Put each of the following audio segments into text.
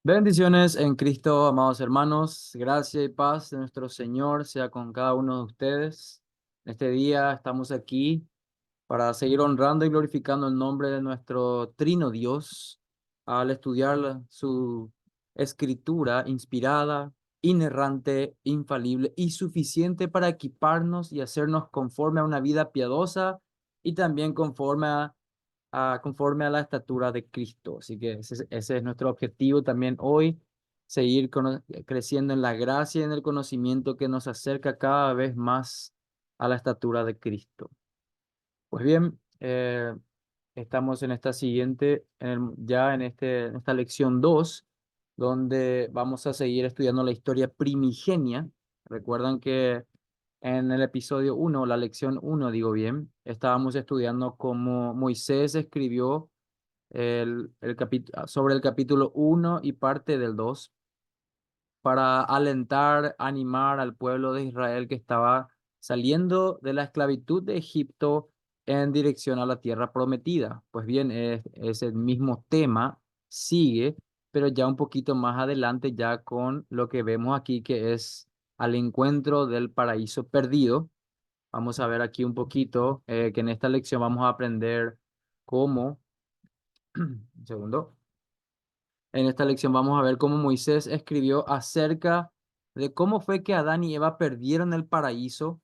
Bendiciones en Cristo, amados hermanos. Gracia y paz de nuestro Señor sea con cada uno de ustedes. Este día estamos aquí para seguir honrando y glorificando el nombre de nuestro Trino Dios al estudiar su escritura inspirada, inerrante, infalible y suficiente para equiparnos y hacernos conforme a una vida piadosa y también conforme a la estatura de Cristo. Así que ese es nuestro objetivo también hoy, seguir creciendo en la gracia y en el conocimiento que nos acerca cada vez más a la estatura de Cristo. Pues bien, estamos en esta siguiente, ya en esta lección 2 donde vamos a seguir estudiando la historia primigenia. Recuerdan que en el episodio uno, la lección uno, digo bien, estábamos estudiando cómo Moisés escribió sobre el capítulo uno y parte del 2 para alentar, animar al pueblo de Israel que estaba saliendo de la esclavitud de Egipto en dirección a la tierra prometida. Pues bien, ese mismo tema sigue, pero ya un poquito más adelante, ya con lo que vemos aquí, que es al encuentro del paraíso perdido. Vamos a ver aquí un poquito, que en esta lección vamos a aprender cómo, un segundo. En esta lección vamos a ver cómo Moisés escribió acerca de cómo fue que Adán y Eva perdieron el paraíso,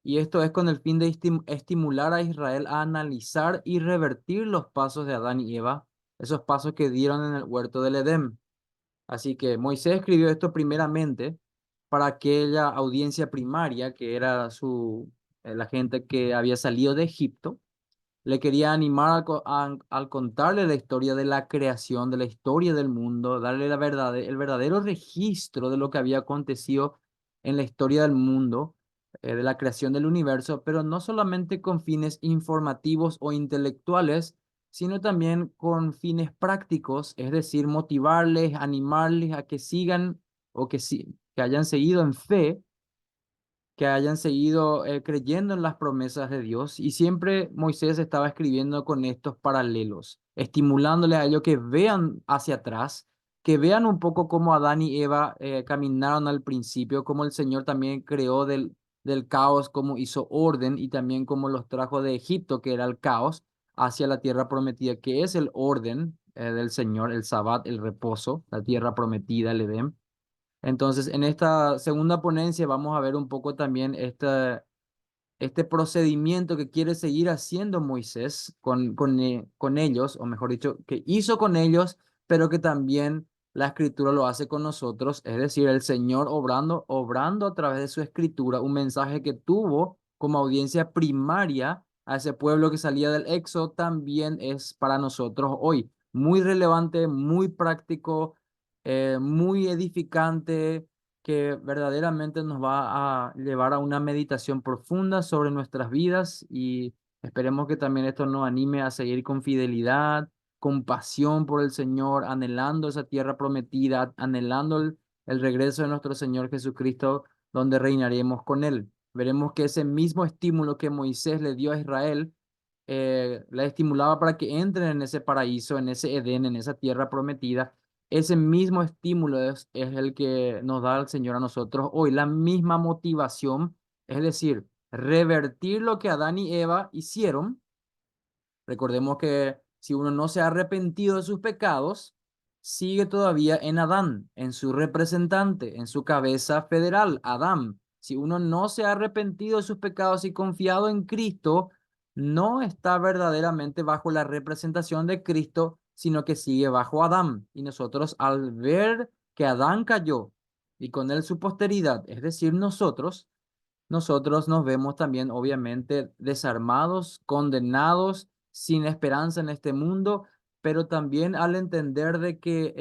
y esto es con el fin de estimular a Israel a analizar y revertir los pasos de Adán y Eva, esos pasos que dieron en el huerto del Edén. Así que Moisés escribió esto primeramente para aquella audiencia primaria que era la gente que había salido de Egipto. Le quería animar al contarle la historia de la creación, de la historia del mundo, darle el verdadero registro de lo que había acontecido en la historia del mundo, de la creación del universo, pero no solamente con fines informativos o intelectuales, sino también con fines prácticos, es decir, motivarles, animarles a que sigan o que hayan seguido en fe, que hayan seguido creyendo en las promesas de Dios. Y siempre Moisés estaba escribiendo con estos paralelos, estimulándoles a ellos que vean hacia atrás, que vean un poco cómo Adán y Eva caminaron al principio, cómo el Señor también creó del caos, cómo hizo orden y también cómo los trajo de Egipto, que era el caos, hacia la tierra prometida, que es el orden del Señor, el Sabbat, el reposo, la tierra prometida, el Edén. Entonces, en esta segunda ponencia vamos a ver un poco también este procedimiento que quiere seguir haciendo Moisés con ellos, o mejor dicho, que hizo con ellos, pero que también la escritura lo hace con nosotros, es decir, el Señor obrando a través de su escritura, un mensaje que tuvo como audiencia primaria a ese pueblo que salía del Éxodo, también es para nosotros hoy. Muy relevante, muy práctico, muy edificante, que verdaderamente nos va a llevar a una meditación profunda sobre nuestras vidas, y esperemos que también esto nos anime a seguir con fidelidad, con pasión por el Señor, anhelando esa tierra prometida, anhelando el regreso de nuestro Señor Jesucristo, donde reinaremos con Él. Veremos que ese mismo estímulo que Moisés le dio a Israel, la estimulaba para que entren en ese paraíso, en ese Edén, en esa tierra prometida. Ese mismo estímulo es el que nos da el Señor a nosotros hoy, la misma motivación, es decir, revertir lo que Adán y Eva hicieron. Recordemos que si uno no se ha arrepentido de sus pecados, sigue todavía en Adán, en su representante, en su cabeza federal, Adán. Si uno no se ha arrepentido de sus pecados y confiado en Cristo, no está verdaderamente bajo la representación de Cristo, sino que sigue bajo Adán. Y nosotros, al ver que Adán cayó y con él su posteridad, es decir, nosotros nos vemos también obviamente desarmados, condenados, sin esperanza en este mundo, pero también al entender de que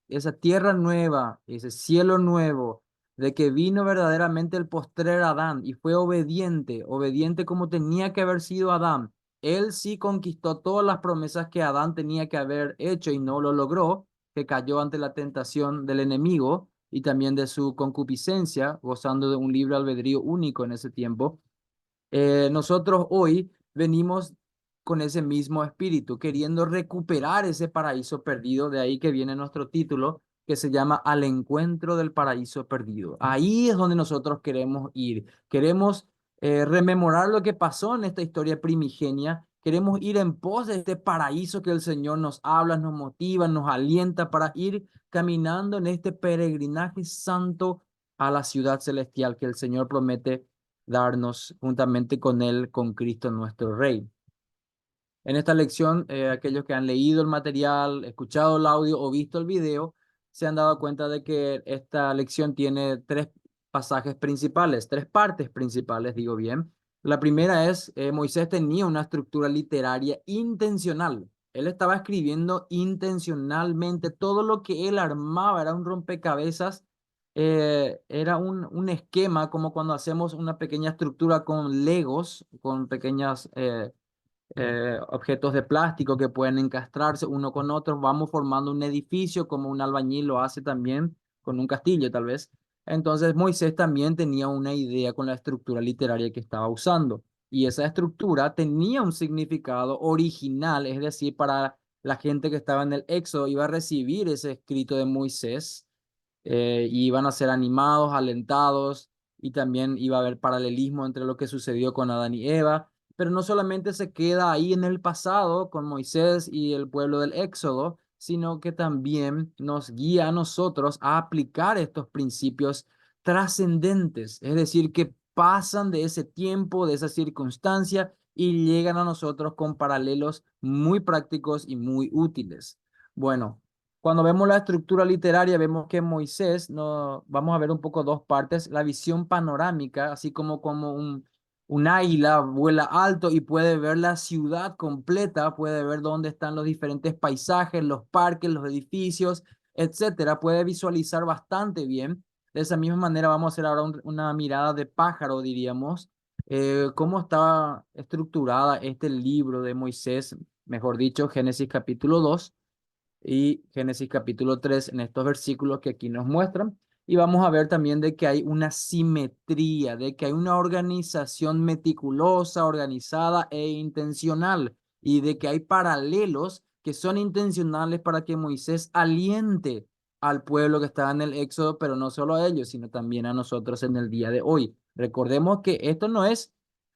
esa tierra nueva, ese cielo nuevo, de que vino verdaderamente el postrer Adán y fue obediente, obediente como tenía que haber sido Adán. Él sí conquistó todas las promesas que Adán tenía que haber hecho y no lo logró, que cayó ante la tentación del enemigo y también de su concupiscencia, gozando de un libre albedrío único en ese tiempo. Nosotros hoy venimos con ese mismo espíritu, queriendo recuperar ese paraíso perdido. De ahí que viene nuestro título, que se llama Al encuentro del paraíso perdido. Ahí es donde nosotros queremos ir. Queremos rememorar lo que pasó en esta historia primigenia. Queremos ir en pos de este paraíso que el Señor nos habla, nos motiva, nos alienta para ir caminando en este peregrinaje santo a la ciudad celestial que el Señor promete darnos juntamente con Él, con Cristo nuestro Rey. En esta lección, aquellos que han leído el material, escuchado el audio o visto el video, se han dado cuenta de que esta lección tiene tres pasajes principales, tres partes principales, digo bien. La primera es, Moisés tenía una estructura literaria intencional. Él estaba escribiendo intencionalmente. Todo lo que él armaba era un rompecabezas, era un esquema, como cuando hacemos una pequeña estructura con legos, con pequeñas objetos de plástico que pueden encastrarse uno con otro. Vamos formando un edificio como un albañil lo hace también con un castillo, tal vez. Entonces Moisés también tenía una idea con la estructura literaria que estaba usando. Y esa estructura tenía un significado original, es decir, para la gente que estaba en el Éxodo iba a recibir ese escrito de Moisés, y iban a ser animados, alentados, y también iba a haber paralelismo entre lo que sucedió con Adán y Eva. Pero no solamente se queda ahí en el pasado con Moisés y el pueblo del Éxodo, sino que también nos guía a nosotros a aplicar estos principios trascendentes, es decir, que pasan de ese tiempo, de esa circunstancia y llegan a nosotros con paralelos muy prácticos y muy útiles. Bueno, cuando vemos la estructura literaria, vemos que Moisés, no, vamos a ver un poco dos partes, la visión panorámica, así como un águila vuela alto y puede ver la ciudad completa, puede ver dónde están los diferentes paisajes, los parques, los edificios, etcétera. Puede visualizar bastante bien. De esa misma manera vamos a hacer ahora una mirada de pájaro, diríamos, cómo está estructurada este libro de Moisés, mejor dicho, Génesis capítulo 2 y Génesis capítulo 3 en estos versículos que aquí nos muestran. Y vamos a ver también de que hay una simetría, de que hay una organización meticulosa, organizada e intencional, y de que hay paralelos que son intencionales para que Moisés aliente al pueblo que estaba en el Éxodo, pero no solo a ellos, sino también a nosotros en el día de hoy. Recordemos que esto no es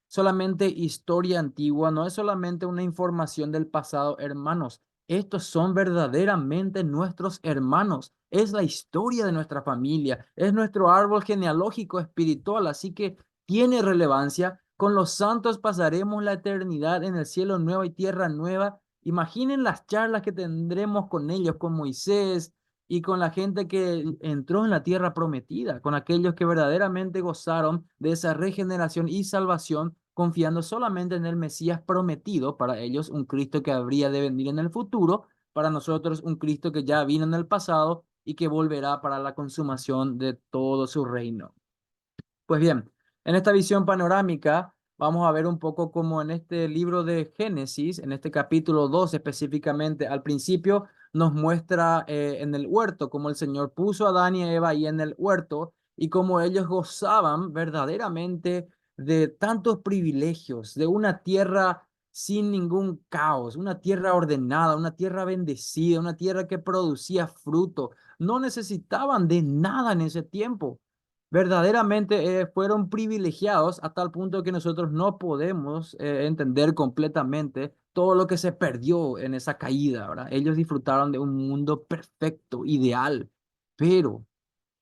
solamente historia antigua, no es solamente una información del pasado, hermanos. Estos son verdaderamente nuestros hermanos. Es la historia de nuestra familia, es nuestro árbol genealógico espiritual, así que tiene relevancia. Con los santos pasaremos la eternidad en el cielo nuevo y tierra nueva. Imaginen las charlas que tendremos con ellos, con Moisés y con la gente que entró en la tierra prometida, con aquellos que verdaderamente gozaron de esa regeneración y salvación, confiando solamente en el Mesías prometido, para ellos un Cristo que habría de venir en el futuro, para nosotros un Cristo que ya vino en el pasado y que volverá para la consumación de todo su reino. Pues bien, en esta visión panorámica vamos a ver un poco como en este libro de Génesis, en este capítulo 2 específicamente, al principio nos muestra en el huerto cómo el Señor puso a Adán y a Eva ahí en el huerto y cómo ellos gozaban verdaderamente de tantos privilegios, de una tierra sin ningún caos, una tierra ordenada, una tierra bendecida, una tierra que producía fruto. No necesitaban de nada en ese tiempo. Verdaderamente fueron privilegiados a tal punto que nosotros no podemos entender completamente todo lo que se perdió en esa caída, ¿verdad? Ellos disfrutaron de un mundo perfecto, ideal, pero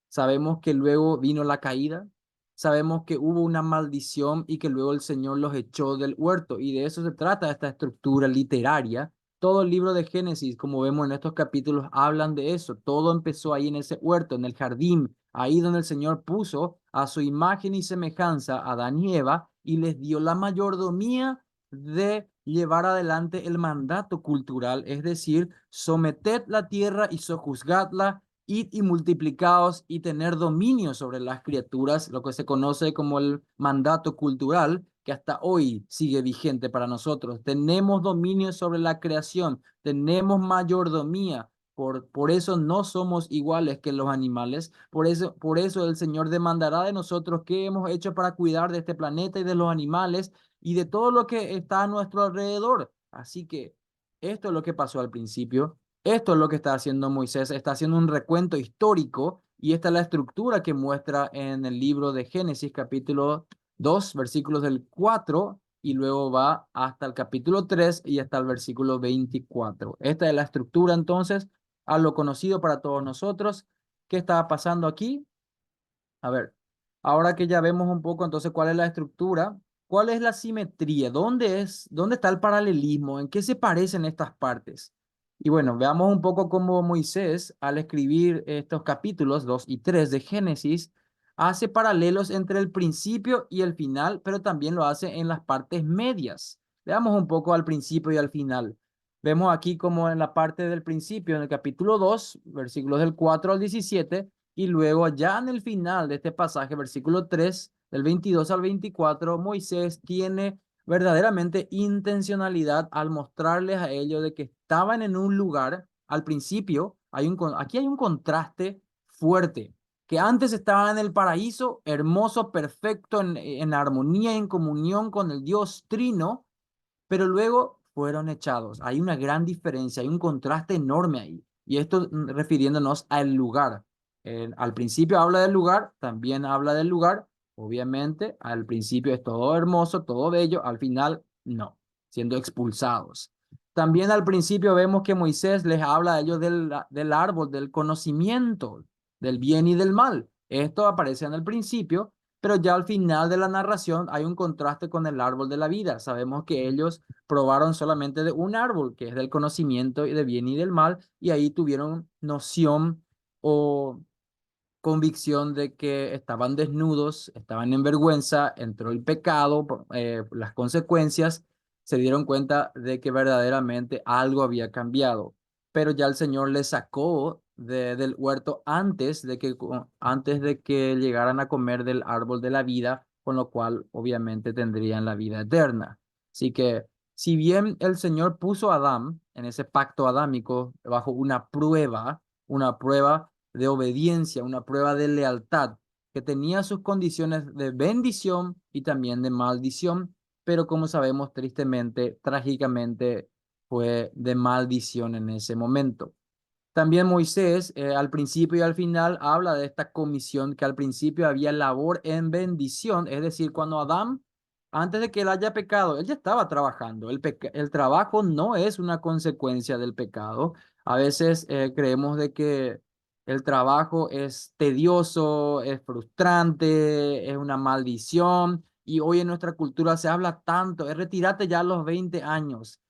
sabemos que luego vino la caída, sabemos que hubo una maldición y que luego el Señor los echó del huerto. Y de eso se trata esta estructura literaria. Todo el libro de Génesis, como vemos en estos capítulos, hablan de eso. Todo empezó ahí en ese huerto, en el jardín, ahí donde el Señor puso a su imagen y semejanza a Adán y Eva y les dio la mayordomía de llevar adelante el mandato cultural, es decir, someted la tierra y sojuzgadla, id y multiplicaos y tener dominio sobre las criaturas, lo que se conoce como el mandato cultural, que hasta hoy sigue vigente para nosotros. Tenemos dominio sobre la creación, tenemos mayordomía. Por eso no somos iguales que los animales. Por eso el Señor demandará de nosotros qué hemos hecho para cuidar de este planeta y de los animales y de todo lo que está a nuestro alrededor. Así que esto es lo que pasó al principio, esto es lo que está haciendo Moisés, está haciendo un recuento histórico y esta es la estructura que muestra en el libro de Génesis capítulo 2 versículos del 4 y luego va hasta el capítulo 3 y hasta el versículo 24. Esta es la estructura entonces, a lo conocido para todos nosotros. ¿Qué estaba pasando aquí? A ver, ahora que ya vemos un poco entonces cuál es la estructura, cuál es la simetría, dónde está el paralelismo, en qué se parecen estas partes. Y bueno, veamos un poco cómo Moisés, al escribir estos capítulos 2 y 3 de Génesis, hace paralelos entre el principio y el final, pero también lo hace en las partes medias. Veamos un poco al principio y al final. Vemos aquí como en la parte del principio, en el capítulo 2 versículos del 4 al 17 y luego ya en el final de este pasaje, versículo 3 del 22 al 24, Moisés tiene verdaderamente intencionalidad al mostrarles a ellos de que estaban en un lugar, al principio, aquí hay un contraste fuerte, que antes estaban en el paraíso, hermoso, perfecto, en armonía y en comunión con el Dios Trino, pero luego fueron echados. Hay una gran diferencia, hay un contraste enorme ahí. Y esto refiriéndonos al lugar. Al principio habla del lugar, también habla del lugar. Obviamente, al principio es todo hermoso, todo bello, al final no, siendo expulsados. También al principio vemos que Moisés les habla a ellos del árbol, del conocimiento, del bien y del mal. Esto aparece en el principio, pero ya al final de la narración hay un contraste con el árbol de la vida. Sabemos que ellos probaron solamente de un árbol, que es del conocimiento y de bien y del mal, y ahí tuvieron noción o convicción de que estaban desnudos, estaban en vergüenza, entró el pecado, las consecuencias, se dieron cuenta de que verdaderamente algo había cambiado. Pero ya el Señor les sacó del huerto antes de que llegaran a comer del árbol de la vida, con lo cual obviamente tendrían la vida eterna. Así que si bien el Señor puso a Adán en ese pacto adámico bajo una prueba de obediencia, una prueba de lealtad, que tenía sus condiciones de bendición y también de maldición, pero como sabemos, tristemente, trágicamente, fue de maldición en ese momento. También Moisés, al principio y al final, habla de esta comisión que al principio había labor en bendición, es decir, cuando Adán, antes de que él haya pecado, él ya estaba trabajando. El trabajo no es una consecuencia del pecado. A veces creemos de que el trabajo es tedioso, es frustrante, es una maldición. Y hoy en nuestra cultura se habla tanto, es retírate ya a los 20 años.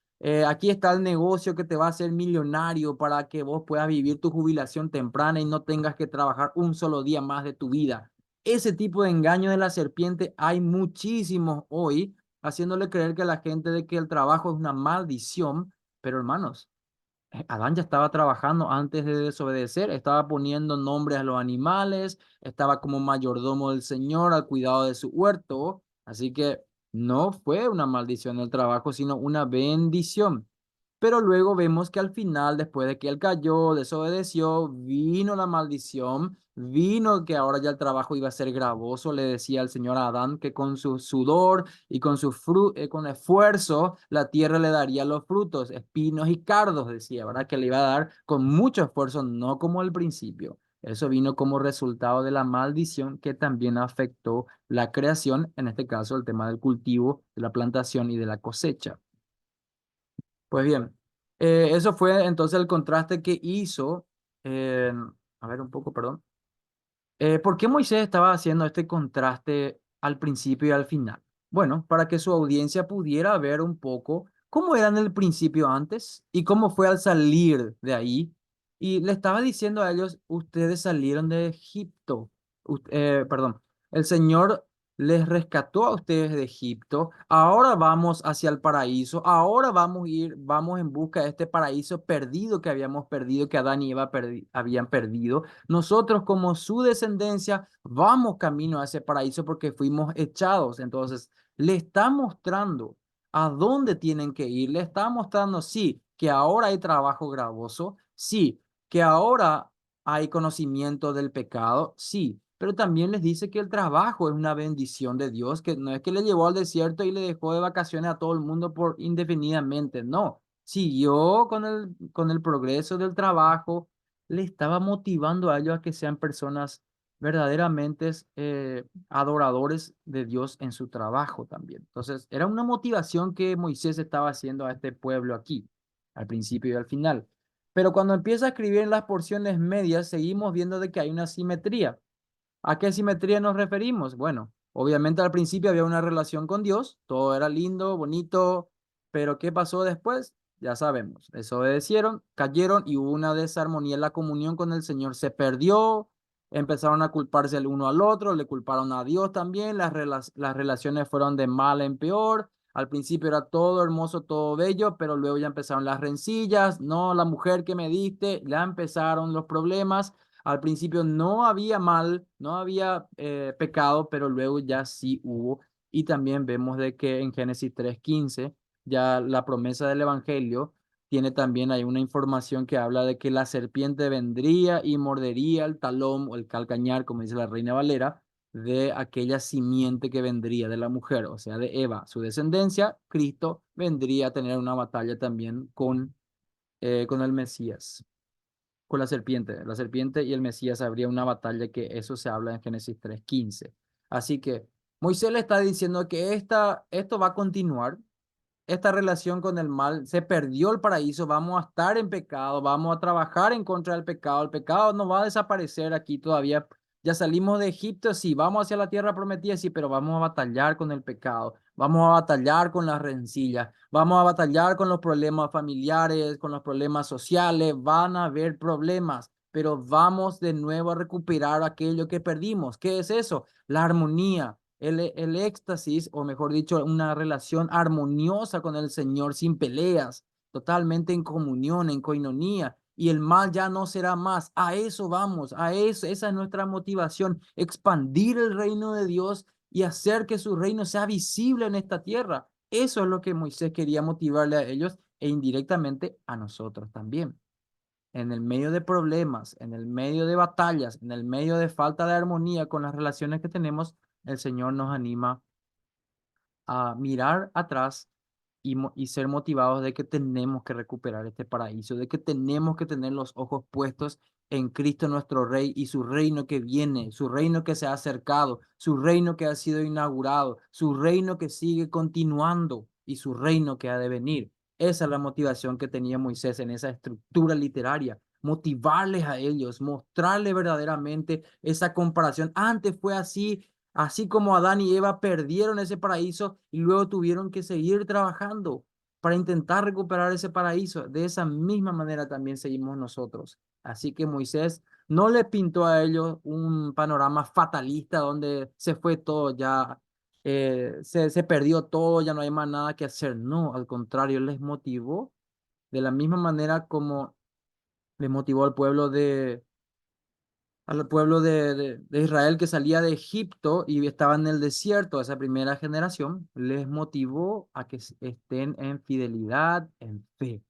Aquí está el negocio que te va a hacer millonario para que vos puedas vivir tu jubilación temprana y no tengas que trabajar un solo día más de tu vida. Ese tipo de engaño de la serpiente hay muchísimos hoy, haciéndole creer que a la gente de que el trabajo es una maldición. Pero hermanos, Adán ya estaba trabajando antes de desobedecer, estaba poniendo nombres a los animales, estaba como mayordomo del Señor al cuidado de su huerto, así que no fue una maldición el trabajo, sino una bendición. Pero luego vemos que al final, después de que él cayó, desobedeció, vino la maldición, vino que ahora ya el trabajo iba a ser gravoso, le decía el Señor a Adán que con su sudor y con esfuerzo la tierra le daría los frutos, espinos y cardos, decía, ¿verdad? Que le iba a dar con mucho esfuerzo, no como al principio. Eso vino como resultado de la maldición que también afectó la creación, en este caso el tema del cultivo, de la plantación y de la cosecha. Pues bien, eso fue entonces el contraste que hizo, eh, a ver un poco, perdón. ¿Por qué Moisés estaba haciendo este contraste al principio y al final? Bueno, para que su audiencia pudiera ver un poco cómo era en el principio antes y cómo fue al salir de ahí. Y le estaba diciendo a ellos, ustedes salieron de Egipto. Perdón, el Señor les rescató a ustedes de Egipto. Ahora vamos hacia el paraíso. Ahora vamos en busca de este paraíso perdido que habíamos perdido, que Adán y Eva habían perdido. Nosotros como su descendencia vamos camino a ese paraíso porque fuimos echados. Entonces, le está mostrando a dónde tienen que ir. Le está mostrando, sí, que ahora hay trabajo gravoso, sí, que ahora hay conocimiento del pecado, sí, pero también les dice que el trabajo es una bendición de Dios, que no es que le llevó al desierto y le dejó de vacaciones a todo el mundo por indefinidamente, no, siguió con el progreso del trabajo, le estaba motivando a ellos a que sean personas verdaderamente adoradores de Dios en su trabajo también. Entonces, era una motivación que Moisés estaba haciendo a este pueblo aquí, al principio y al final. Pero cuando empieza a escribir en las porciones medias, seguimos viendo de que hay una simetría. ¿A qué simetría nos referimos? Bueno, obviamente al principio había una relación con Dios, todo era lindo, bonito, pero ¿qué pasó después? Ya sabemos, desobedecieron, cayeron y hubo una desarmonía en la comunión con el Señor, se perdió, empezaron a culparse el uno al otro, le culparon a Dios también, las relaciones fueron de mal en peor, al principio era todo hermoso, todo bello, pero luego ya empezaron las rencillas, no, la mujer que me diste, ya empezaron los problemas. Al principio no había mal, no había pecado, pero luego ya sí hubo. Y también vemos de que en Génesis 3:15, ya la promesa del Evangelio tiene también hay una información que habla de que la serpiente vendría y mordería el talón o el calcañar, como dice la Reina Valera, de aquella simiente que vendría de la mujer, o sea, de Eva, su descendencia. Cristo vendría a tener una batalla también con el Mesías, con la serpiente y el Mesías habría una batalla, que eso se habla en Génesis 3:15. Así que Moisés le está diciendo que esto va a continuar, esta relación con el mal, se perdió el paraíso, vamos a estar en pecado, vamos a trabajar en contra del pecado, el pecado no va a desaparecer aquí todavía, ya salimos de Egipto, sí, vamos hacia la tierra prometida, sí, pero vamos a batallar con el pecado, vamos a batallar con las rencillas, vamos a batallar con los problemas familiares, con los problemas sociales, van a haber problemas, pero vamos de nuevo a recuperar aquello que perdimos. ¿Qué es eso? La armonía, el éxtasis, o mejor dicho, una relación armoniosa con el Señor, sin peleas, totalmente en comunión, en coinonía, y el mal ya no será más. A eso vamos, a eso, esa es nuestra motivación, expandir el reino de Dios y hacer que su reino sea visible en esta tierra. Eso es lo que Moisés quería motivarle a ellos e indirectamente a nosotros también. En el medio de problemas, en el medio de batallas, en el medio de falta de armonía con las relaciones que tenemos, el Señor nos anima a mirar atrás y ser motivados de que tenemos que recuperar este paraíso, de que tenemos que tener los ojos puestos en Cristo nuestro Rey y su reino que viene, su reino que se ha acercado, su reino que ha sido inaugurado, su reino que sigue continuando y su reino que ha de venir. Esa es la motivación que tenía Moisés en esa estructura literaria, motivarles a ellos, mostrarles verdaderamente esa comparación. Antes fue así, así como Adán y Eva perdieron ese paraíso y luego tuvieron que seguir trabajando para intentar recuperar ese paraíso. De esa misma manera también seguimos nosotros. Así que Moisés no le pintó a ellos un panorama fatalista donde se fue todo ya, se perdió todo, ya no hay más nada que hacer. No, al contrario, les motivó de la misma manera como le motivó al pueblo de Israel que salía de Egipto y estaba en el desierto, esa primera generación, les motivó a que estén en fidelidad, en fe.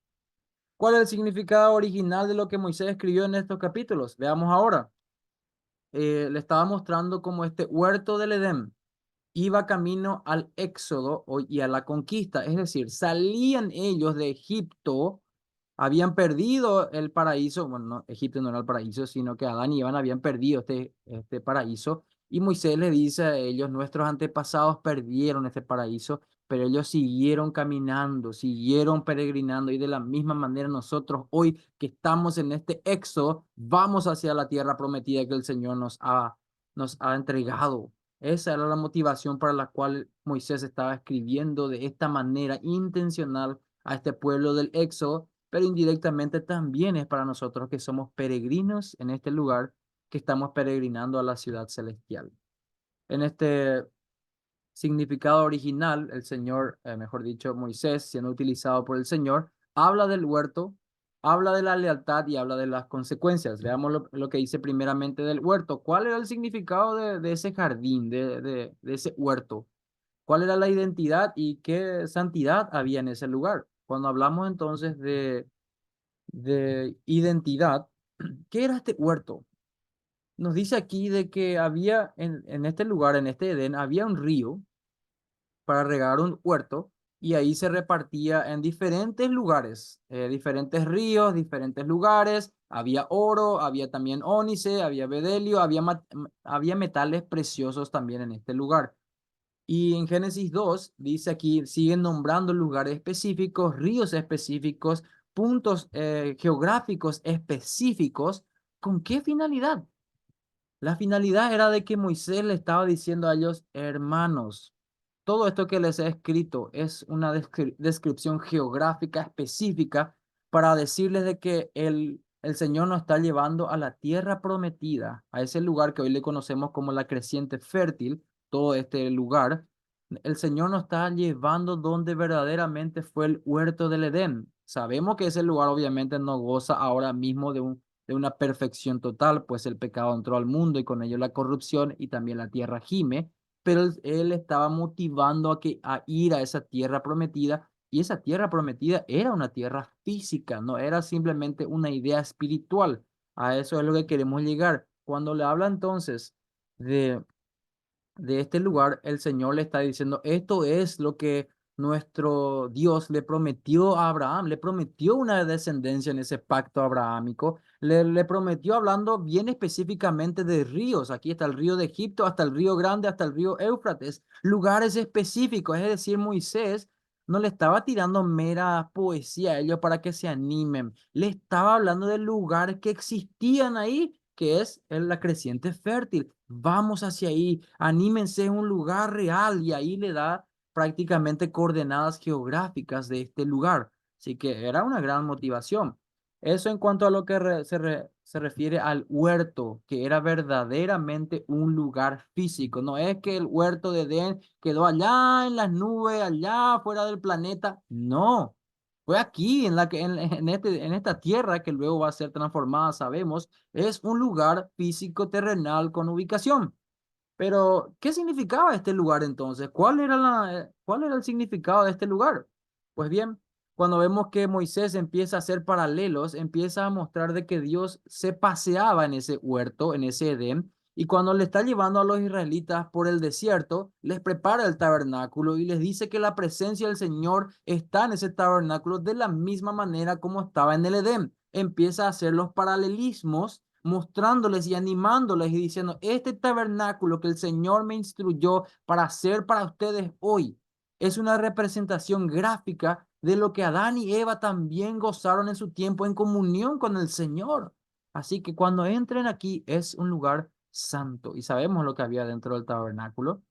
¿Cuál es el significado original de lo que Moisés escribió en estos capítulos? Veamos ahora. Le estaba mostrando cómo este huerto del Edén iba camino al éxodo y a la conquista, es decir, salían ellos de Egipto, habían perdido el paraíso, bueno, no, Egipto no era el paraíso, sino que Adán y Eva habían perdido este paraíso, y Moisés le dice a ellos, nuestros antepasados perdieron este paraíso, pero ellos siguieron caminando, siguieron peregrinando, y de la misma manera nosotros hoy que estamos en este éxodo, vamos hacia la tierra prometida que el Señor nos ha entregado. Esa era la motivación para la cual Moisés estaba escribiendo de esta manera intencional a este pueblo del Éxodo, pero indirectamente también es para nosotros que somos peregrinos en este lugar, que estamos peregrinando a la ciudad celestial. En este significado original, el Señor, mejor dicho, Moisés, siendo utilizado por el Señor, habla del huerto, habla de la lealtad y habla de las consecuencias. Veamos lo que dice primeramente del huerto. ¿Cuál era el significado de ese jardín, de ese huerto? ¿Cuál era la identidad y qué santidad había en ese lugar? Cuando hablamos entonces de identidad, ¿qué era este huerto? nos dice aquí de que había en este lugar, en este Edén, había un río para regar un huerto y ahí se repartía en diferentes lugares, diferentes ríos, diferentes lugares. Había oro, había también ónice, había bedelio, había metales preciosos también en este lugar. Y en Génesis 2 dice aquí, siguen nombrando lugares específicos, ríos específicos, puntos geográficos específicos. ¿Con qué finalidad? La finalidad era de que Moisés le estaba diciendo a ellos, hermanos, todo esto que les he escrito es una descripción geográfica específica para decirles de que el Señor nos está llevando a la tierra prometida, a ese lugar que hoy le conocemos como la creciente fértil, todo este lugar. El Señor nos está llevando donde verdaderamente fue el huerto del Edén. Sabemos que ese lugar obviamente no goza ahora mismo de una perfección total, pues el pecado entró al mundo y con ello la corrupción y también la tierra gime, pero él estaba motivando a ir a esa tierra prometida y esa tierra prometida era una tierra física, no era simplemente una idea espiritual. A eso es lo que queremos llegar. Cuando le habla entonces de este lugar, el Señor le está diciendo, esto es lo que nuestro Dios le prometió a Abraham, le prometió una descendencia en ese pacto abrahámico, le prometió hablando bien específicamente de ríos, aquí está el río de Egipto, hasta el río Grande, hasta el río Éufrates, lugares específicos, es decir, Moisés no le estaba tirando mera poesía a ellos para que se animen, le estaba hablando de lugares que existían ahí que es en la creciente fértil. Vamos hacia ahí, anímense en un lugar real y ahí le da prácticamente coordenadas geográficas de este lugar. Así que era una gran motivación. Eso en cuanto a lo que se refiere al huerto, que era verdaderamente un lugar físico. No es que el huerto de Edén quedó allá en las nubes, allá fuera del planeta. No, fue aquí en esta tierra que luego va a ser transformada, sabemos, es un lugar físico terrenal con ubicación. Pero, ¿qué significaba este lugar entonces? ¿Cuál era el significado de este lugar? Pues bien, cuando vemos que Moisés empieza a hacer paralelos, empieza a mostrar de que Dios se paseaba en ese huerto, en ese Edén, y cuando le está llevando a los israelitas por el desierto, les prepara el tabernáculo y les dice que la presencia del Señor está en ese tabernáculo de la misma manera como estaba en el Edén. Empieza a hacer los paralelismos mostrándoles y animándoles y diciendo, este tabernáculo que el Señor me instruyó para hacer para ustedes hoy es una representación gráfica de lo que Adán y Eva también gozaron en su tiempo en comunión con el Señor. Así que cuando entren aquí es un lugar santo y sabemos lo que había dentro del tabernáculo.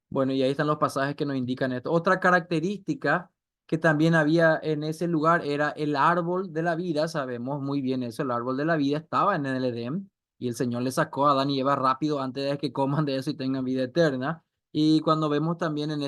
Bueno, y ahí están los pasajes que nos indican esto. Otra característica que también había en ese lugar era el árbol de la vida. Sabemos muy bien eso, el árbol de la vida estaba en el Edén y el Señor le sacó a Adán y Eva rápido antes de que coman de eso y tengan vida eterna. Y cuando vemos también en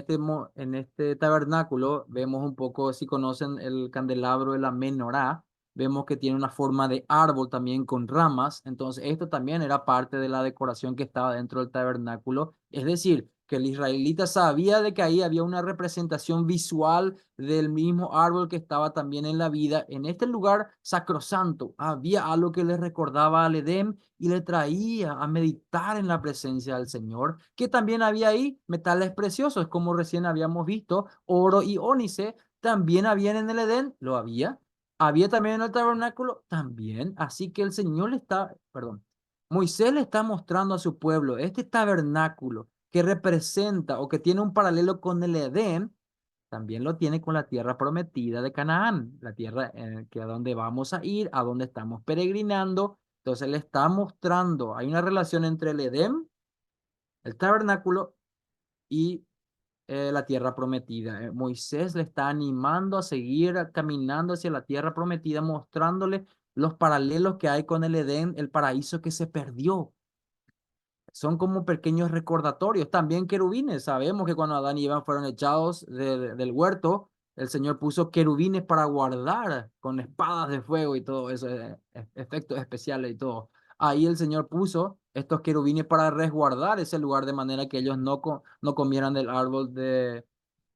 este tabernáculo, vemos un poco, si conocen el candelabro de la menorá, vemos que tiene una forma de árbol también con ramas. Entonces, esto también era parte de la decoración que estaba dentro del tabernáculo. Es decir, que el israelita sabía de que ahí había una representación visual del mismo árbol que estaba también en la vida. En este lugar sacrosanto había algo que le recordaba al Edén y le traía a meditar en la presencia del Señor, que también había ahí metales preciosos, como recién habíamos visto, oro y ónice, también habían en el Edén, lo había. Había también en el tabernáculo, también. Así que el Señor le está, perdón, Moisés le está mostrando a su pueblo este tabernáculo que representa o que tiene un paralelo con el Edén, también lo tiene con la tierra prometida de Canaán, la tierra que a donde vamos a ir, a donde estamos peregrinando. Entonces le está mostrando, hay una relación entre el Edén, el tabernáculo y la tierra prometida. Moisés le está animando a seguir caminando hacia la tierra prometida, mostrándole los paralelos que hay con el Edén, el paraíso que se perdió. Son como pequeños recordatorios. También querubines. Sabemos que cuando Adán y Eva fueron echados del huerto, el Señor puso querubines para guardar con espadas de fuego y todo eso, efectos especiales y todo. Ahí el Señor puso estos querubines para resguardar ese lugar de manera que ellos no comieran del árbol de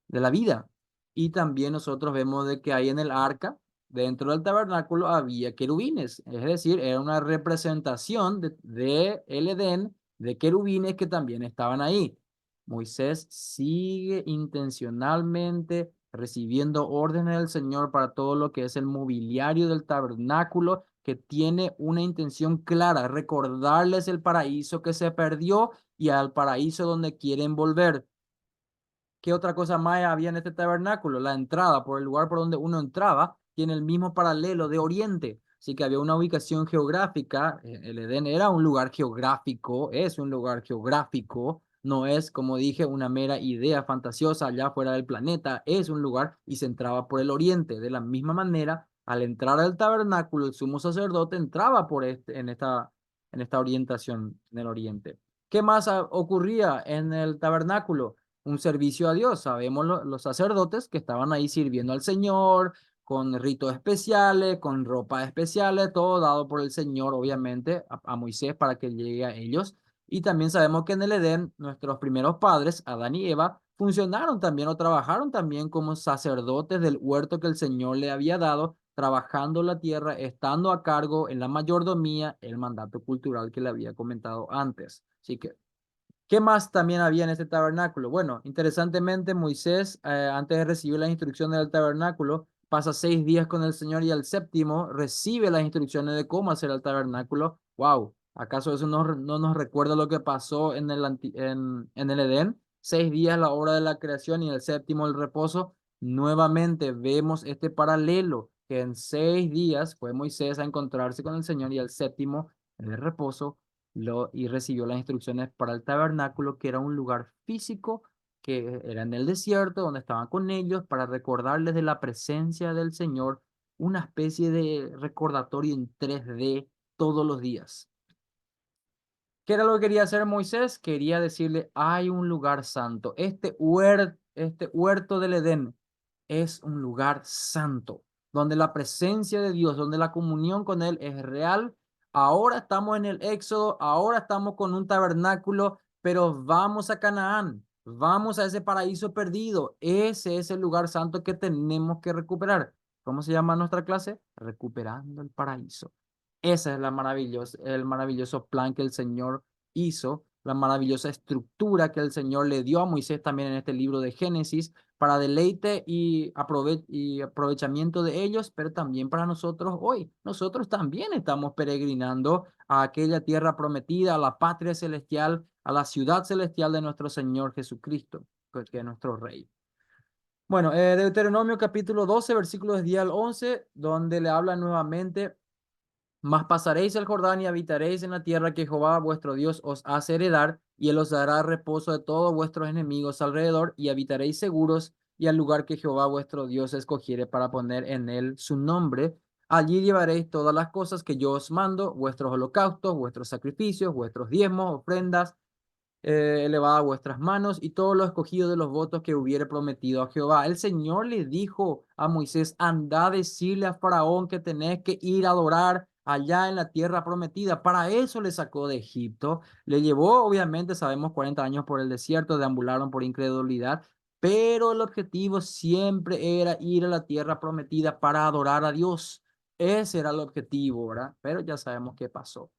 la vida. Y también nosotros vemos de que hay en el arca. dentro del tabernáculo había querubines, es decir, era una representación de el Edén, de querubines que también estaban ahí. Moisés sigue intencionalmente recibiendo órdenes del Señor para todo lo que es el mobiliario del tabernáculo, que tiene una intención clara, recordarles el paraíso que se perdió y al paraíso donde quieren volver. ¿Qué otra cosa más había en este tabernáculo? La entrada, por el lugar por donde uno entraba, tiene el mismo paralelo de oriente. Así que había una ubicación geográfica. El Edén era un lugar geográfico, es un lugar geográfico. No es, como dije, una mera idea fantasiosa allá fuera del planeta. Es un lugar y se entraba por el oriente. De la misma manera, al entrar al tabernáculo, el sumo sacerdote entraba por en esta orientación en el oriente. ¿Qué más ocurría en el tabernáculo? Un servicio a Dios. Sabemos los sacerdotes que estaban ahí sirviendo al Señor, con ritos especiales, con ropas especiales, todo dado por el Señor, obviamente, a Moisés para que llegue a ellos. Y también sabemos que en el Edén, nuestros primeros padres, Adán y Eva, funcionaron también o trabajaron también como sacerdotes del huerto que el Señor le había dado, trabajando la tierra, estando a cargo en la mayordomía, el mandato cultural que le había comentado antes. Así que ¿qué más también había en este tabernáculo? Bueno, interesantemente, Moisés, antes de recibir las instrucciones del tabernáculo, pasa 6 días con el Señor y al séptimo recibe las instrucciones de cómo hacer el tabernáculo. ¡Wow! ¿Acaso eso no nos recuerda lo que pasó en el Edén? 6 días la hora de la creación y el séptimo el reposo. Nuevamente vemos este paralelo, que en 6 días fue Moisés a encontrarse con el Señor y al séptimo el reposo y recibió las instrucciones para el tabernáculo, que era un lugar físico que era en el desierto, donde estaban con ellos para recordarles de la presencia del Señor, una especie de recordatorio en 3D todos los días. ¿Qué era lo que quería hacer Moisés? Quería decirle, hay un lugar santo. Este huerto del Edén es un lugar santo, donde la presencia de Dios, donde la comunión con Él es real. Ahora estamos en el Éxodo, ahora estamos con un tabernáculo, pero vamos a Canaán, vamos a ese paraíso perdido. Ese es el lugar santo que tenemos que recuperar. ¿Cómo se llama nuestra clase? Recuperando el paraíso. Ese es el maravilloso plan que el Señor hizo, la maravillosa estructura que el Señor le dio a Moisés también en este libro de Génesis para deleite y aprovechamiento de ellos, pero también para nosotros hoy. Nosotros también estamos peregrinando a aquella tierra prometida, a la patria celestial, a la ciudad celestial de nuestro Señor Jesucristo, que es nuestro Rey. Bueno, Deuteronomio capítulo 12, versículos 10 al 11, donde le habla nuevamente: mas pasaréis el Jordán y habitaréis en la tierra que Jehová vuestro Dios os hace heredar, y él os dará reposo de todos vuestros enemigos alrededor, y habitaréis seguros, y al lugar que Jehová vuestro Dios escogiere para poner en él su nombre. Allí llevaréis todas las cosas que yo os mando, vuestros holocaustos, vuestros sacrificios, vuestros diezmos, ofrendas, elevada vuestras manos y todo lo escogido de los votos que hubiere prometido a Jehová. El Señor le dijo a Moisés: anda a decirle a Faraón que tenés que ir a adorar allá en la tierra prometida. Para eso le sacó de Egipto. Le llevó, obviamente, sabemos, 40 años por el desierto, deambularon por incredulidad, pero el objetivo siempre era ir a la tierra prometida para adorar a Dios. Ese era el objetivo, ¿verdad? Pero ya sabemos qué pasó.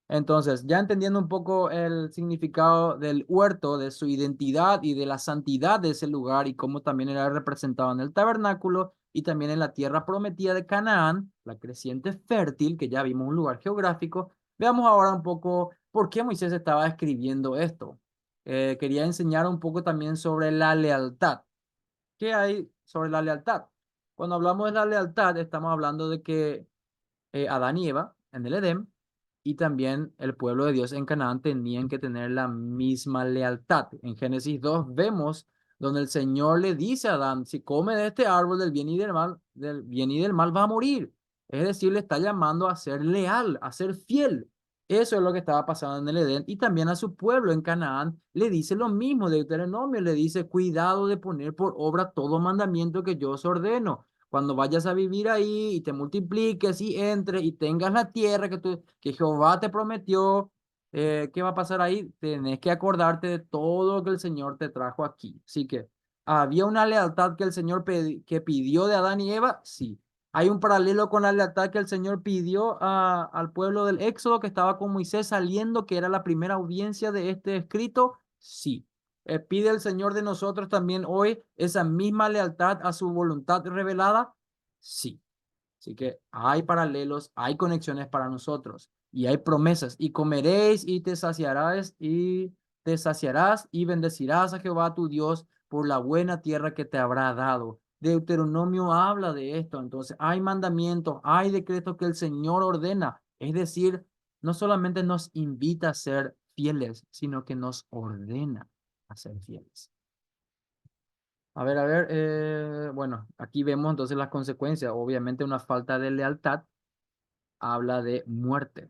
Entonces, ya entendiendo un poco el significado del huerto, de su identidad y de la santidad de ese lugar y cómo también era representado en el tabernáculo y también en la tierra prometida de Canaán, la creciente fértil, que ya vimos un lugar geográfico, veamos ahora un poco por qué Moisés estaba escribiendo esto. Quería enseñar un poco también sobre la lealtad. ¿Qué hay sobre la lealtad? Cuando hablamos de la lealtad, estamos hablando de que Adán y Eva en el Edén y también el pueblo de Dios en Canaán tenían que tener la misma lealtad. En Génesis 2 vemos donde el Señor le dice a Adán: si come de este árbol del bien y del mal, va a morir. Es decir, le está llamando a ser leal, a ser fiel. Eso es lo que estaba pasando en el Edén, y también a su pueblo en Canaán le dice lo mismo. Deuteronomio le dice: cuidado de poner por obra todo mandamiento que yo os ordeno. Cuando vayas a vivir ahí y te multipliques y entres y tengas la tierra que Jehová te prometió, ¿qué va a pasar ahí? Tenés que acordarte de todo lo que el Señor te trajo aquí. Así que, ¿había una lealtad que el Señor que pidió de Adán y Eva? Sí. Hay un paralelo con la lealtad que el Señor pidió al pueblo del Éxodo que estaba con Moisés saliendo, que era la primera audiencia de este escrito. Sí. Pide el Señor de nosotros también hoy esa misma lealtad a su voluntad revelada. Sí. Así que hay paralelos, hay conexiones para nosotros y hay promesas. Y comeréis y te saciarás y bendecirás a Jehová tu Dios por la buena tierra que te habrá dado. Deuteronomio habla de esto. Entonces, hay mandamientos, hay decretos que el Señor ordena. Es decir, no solamente nos invita a ser fieles, sino que nos ordena a ser fieles. A ver, bueno, aquí vemos entonces las consecuencias. Obviamente una falta de lealtad habla de muerte.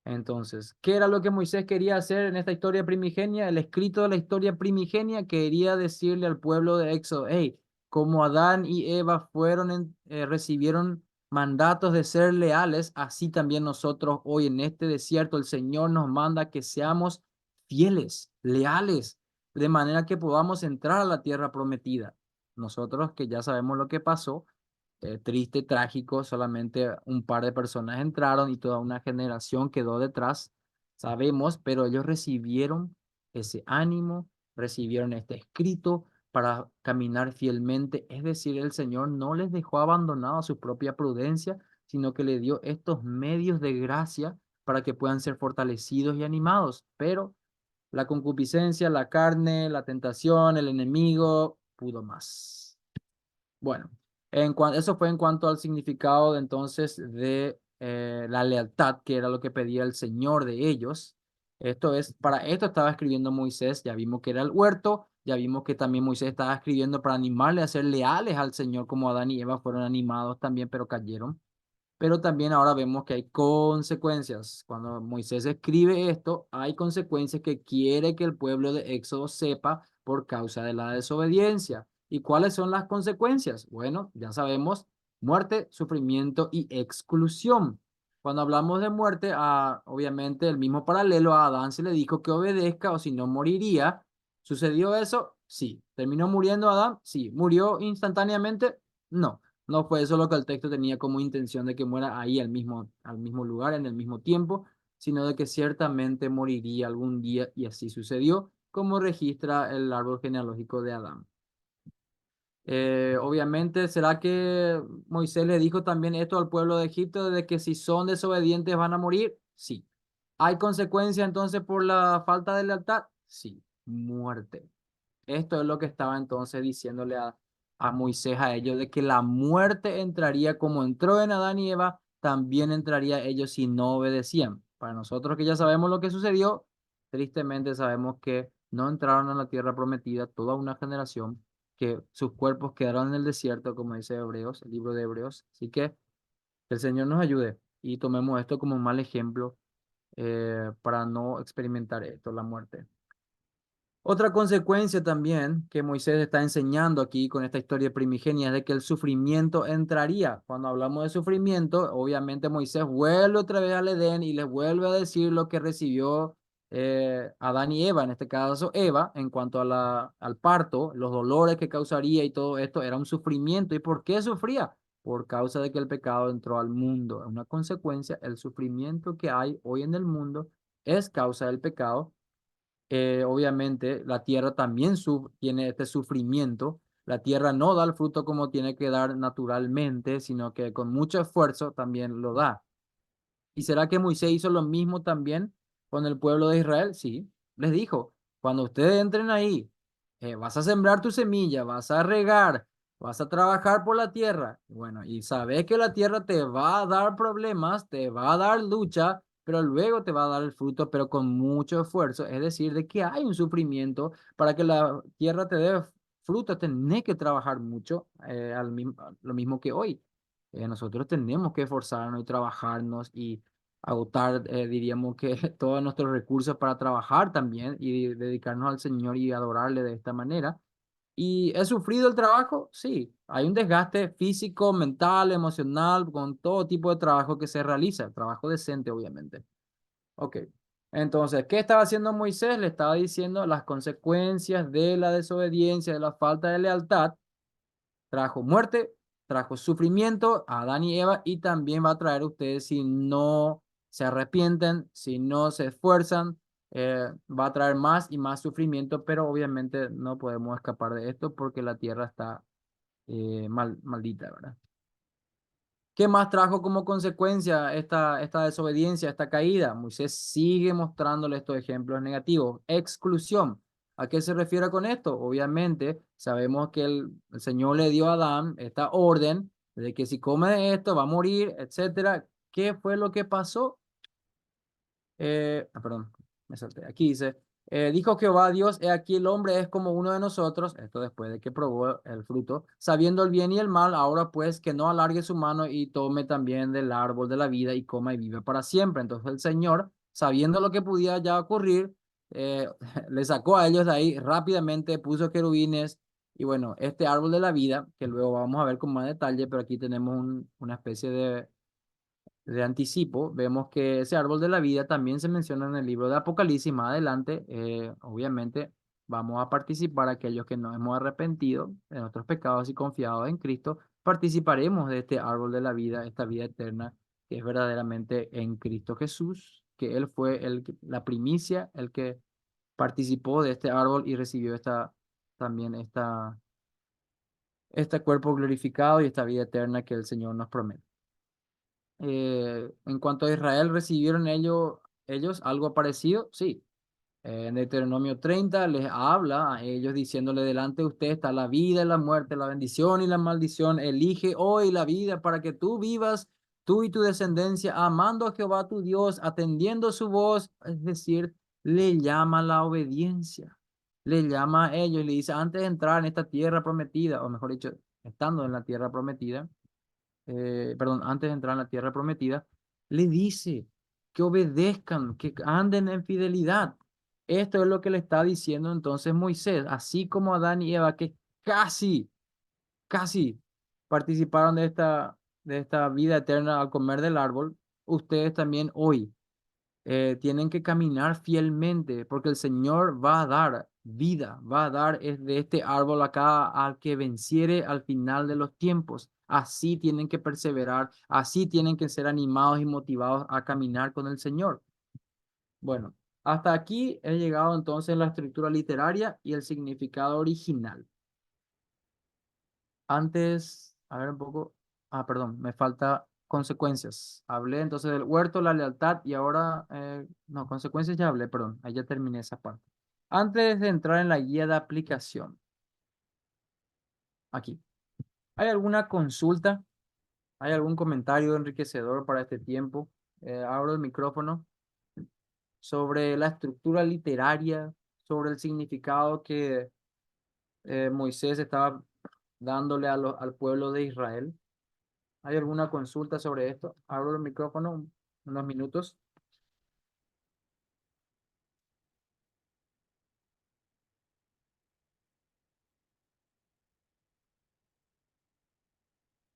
Entonces, ¿qué era lo que Moisés quería hacer en esta historia primigenia? El escrito de la historia primigenia quería decirle al pueblo de Éxodo, hey, como Adán y Eva recibieron mandatos de ser leales, así también nosotros hoy en este desierto, el Señor nos manda que seamos fieles, leales, de manera que podamos entrar a la tierra prometida. Nosotros que ya sabemos lo que pasó, triste, trágico, solamente un par de personas entraron y toda una generación quedó detrás, sabemos, pero ellos recibieron ese ánimo, recibieron este escrito para caminar fielmente, es decir, el Señor no les dejó abandonados a su propia prudencia, sino que le dio estos medios de gracia para que puedan ser fortalecidos y animados, pero la concupiscencia, la carne, la tentación, el enemigo pudo más. Bueno, eso fue en cuanto al significado entonces de la lealtad, que era lo que pedía el Señor de ellos. Para esto estaba escribiendo Moisés, ya vimos que era el huerto, ya vimos que también Moisés estaba escribiendo para animarle a ser leales al Señor, como Adán y Eva fueron animados también, pero cayeron. Pero también ahora vemos que hay consecuencias. Cuando Moisés escribe esto, hay consecuencias que quiere que el pueblo de Éxodo sepa por causa de la desobediencia. ¿Y cuáles son las consecuencias? Bueno, ya sabemos, muerte, sufrimiento y exclusión. Cuando hablamos de muerte, obviamente el mismo paralelo a Adán se le dijo que obedezca o si no moriría. ¿Sucedió eso? Sí. ¿Terminó muriendo Adán? Sí. ¿Murió instantáneamente? No. No fue eso lo que el texto tenía como intención de que muera ahí al mismo lugar, en el mismo tiempo, sino de que ciertamente moriría algún día y así sucedió, como registra el árbol genealógico de Adán. Obviamente, ¿será que Moisés le dijo también esto al pueblo de Egipto de que si son desobedientes van a morir? Sí. ¿Hay consecuencia entonces por la falta de lealtad? Sí, muerte. Esto es lo que estaba entonces diciéndole a Moisés a ellos, de que la muerte entraría como entró en Adán y Eva, también entraría ellos si no obedecían. Para nosotros que ya sabemos lo que sucedió, tristemente sabemos que no entraron a la tierra prometida toda una generación, que sus cuerpos quedaron en el desierto, como dice Hebreos, el libro de Hebreos. Así que el Señor nos ayude y tomemos esto como un mal ejemplo para no experimentar esto, la muerte. Otra consecuencia también que Moisés está enseñando aquí con esta historia primigenia es de que el sufrimiento entraría. Cuando hablamos de sufrimiento, obviamente Moisés vuelve otra vez al Edén y les vuelve a decir lo que recibió Adán y Eva, en este caso Eva, en cuanto a al parto, los dolores que causaría y todo esto, era un sufrimiento. ¿Y por qué sufría? Por causa de que el pecado entró al mundo. Es una consecuencia, el sufrimiento que hay hoy en el mundo es causa del pecado. Obviamente la tierra también tiene este sufrimiento. La tierra no da el fruto como tiene que dar naturalmente, sino que con mucho esfuerzo también lo da. ¿Y será que Moisés hizo lo mismo también con el pueblo de Israel? Sí, les dijo, cuando ustedes entren ahí, vas a sembrar tu semilla, vas a regar, vas a trabajar por la tierra. Bueno, y sabes que la tierra te va a dar problemas, te va a dar lucha, pero luego te va a dar el fruto, pero con mucho esfuerzo. Es decir, de que hay un sufrimiento para que la tierra te dé fruto, tenés que trabajar mucho, lo mismo que hoy. Nosotros tenemos que esforzarnos y trabajarnos y agotar, diríamos que todos nuestros recursos para trabajar también y dedicarnos al Señor y adorarle de esta manera. ¿Y he sufrido el trabajo? Sí, hay un desgaste físico, mental, emocional, con todo tipo de trabajo que se realiza, trabajo decente, obviamente. Ok, entonces, ¿qué estaba haciendo Moisés? Le estaba diciendo las consecuencias de la desobediencia, de la falta de lealtad, trajo muerte trajo sufrimiento a Adán y Eva y también va a traer a ustedes si no se arrepienten, si no se esfuerzan, va a traer más y más sufrimiento, pero obviamente no podemos escapar de esto porque la tierra está maldita, ¿verdad? ¿Qué más trajo como consecuencia esta desobediencia, esta caída? Moisés sigue mostrándole estos ejemplos negativos. Exclusión. ¿A qué se refiere con esto? Obviamente, sabemos que el Señor le dio a Adán esta orden de que si come de esto va a morir, etcétera. ¿Qué fue lo que pasó? Perdón, me salté. Aquí dice, dijo Jehová Dios, he aquí el hombre es como uno de nosotros, esto después de que probó el fruto, sabiendo el bien y el mal, ahora pues que no alargue su mano y tome también del árbol de la vida y coma y vive para siempre. Entonces el Señor, sabiendo lo que podía ya ocurrir, le sacó a ellos de ahí rápidamente, puso querubines y bueno, este árbol de la vida, que luego vamos a ver con más detalle, pero aquí tenemos una especie de anticipo, vemos que ese árbol de la vida también se menciona en el libro de Apocalipsis más adelante. Obviamente vamos a participar aquellos que nos hemos arrepentido de nuestros pecados y confiado en Cristo, participaremos de este árbol de la vida, esta vida eterna que es verdaderamente en Cristo Jesús, que Él fue la primicia, el que participó de este árbol y recibió también este cuerpo glorificado y esta vida eterna que el Señor nos promete. En cuanto a Israel, ¿recibieron ellos algo parecido? Sí. En Deuteronomio 30 les habla a ellos diciéndole: delante de usted está la vida y la muerte, la bendición y la maldición. Elige hoy la vida para que tú vivas, tú y tu descendencia, amando a Jehová tu Dios, atendiendo su voz. Es decir, le llama la obediencia. Le llama a ellos y le dice: antes de entrar en esta tierra prometida, o mejor dicho, estando en la tierra prometida, perdón, antes de entrar en la tierra prometida, le dice que obedezcan, que anden en fidelidad. Esto es lo que le está diciendo entonces Moisés, así como Adán y Eva, que casi participaron de esta vida eterna al comer del árbol, ustedes también hoy tienen que caminar fielmente porque el Señor va a dar vida, va a dar de este árbol acá al que venciere al final de los tiempos. Así tienen que perseverar, así tienen que ser animados y motivados a caminar con el Señor. Bueno, hasta aquí he llegado entonces la estructura literaria y el significado original. Antes, a ver un poco. Perdón, me falta consecuencias. Hablé entonces del huerto, la lealtad y ahora, no, consecuencias ya hablé, perdón, ahí ya terminé esa parte. Antes de entrar en la guía de aplicación, aquí, ¿hay alguna consulta? ¿Hay algún comentario enriquecedor para este tiempo? Abro el micrófono sobre la estructura literaria, sobre el significado que Moisés estaba dándole al pueblo de Israel. ¿Hay alguna consulta sobre esto? Abro el micrófono unos minutos.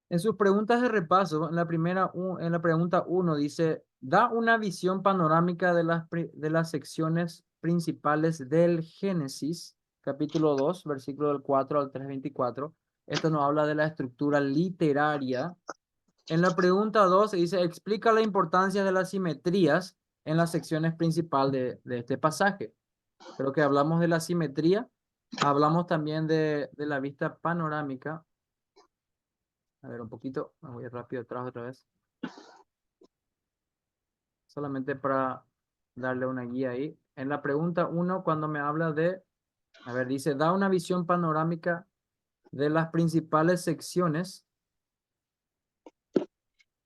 En sus preguntas de repaso, en la pregunta uno dice, da una visión panorámica de las secciones principales del Génesis, capítulo 2, versículo del 4 al 3:24. Esto nos habla de la estructura literaria. En la pregunta 2 se dice, explica la importancia de las simetrías en las secciones principales de este pasaje. Creo que hablamos de la simetría, hablamos también de la vista panorámica. A ver, un poquito, me voy rápido atrás otra vez, solamente para darle una guía ahí. En la pregunta uno, cuando me habla a ver, dice, da una visión panorámica de las principales secciones.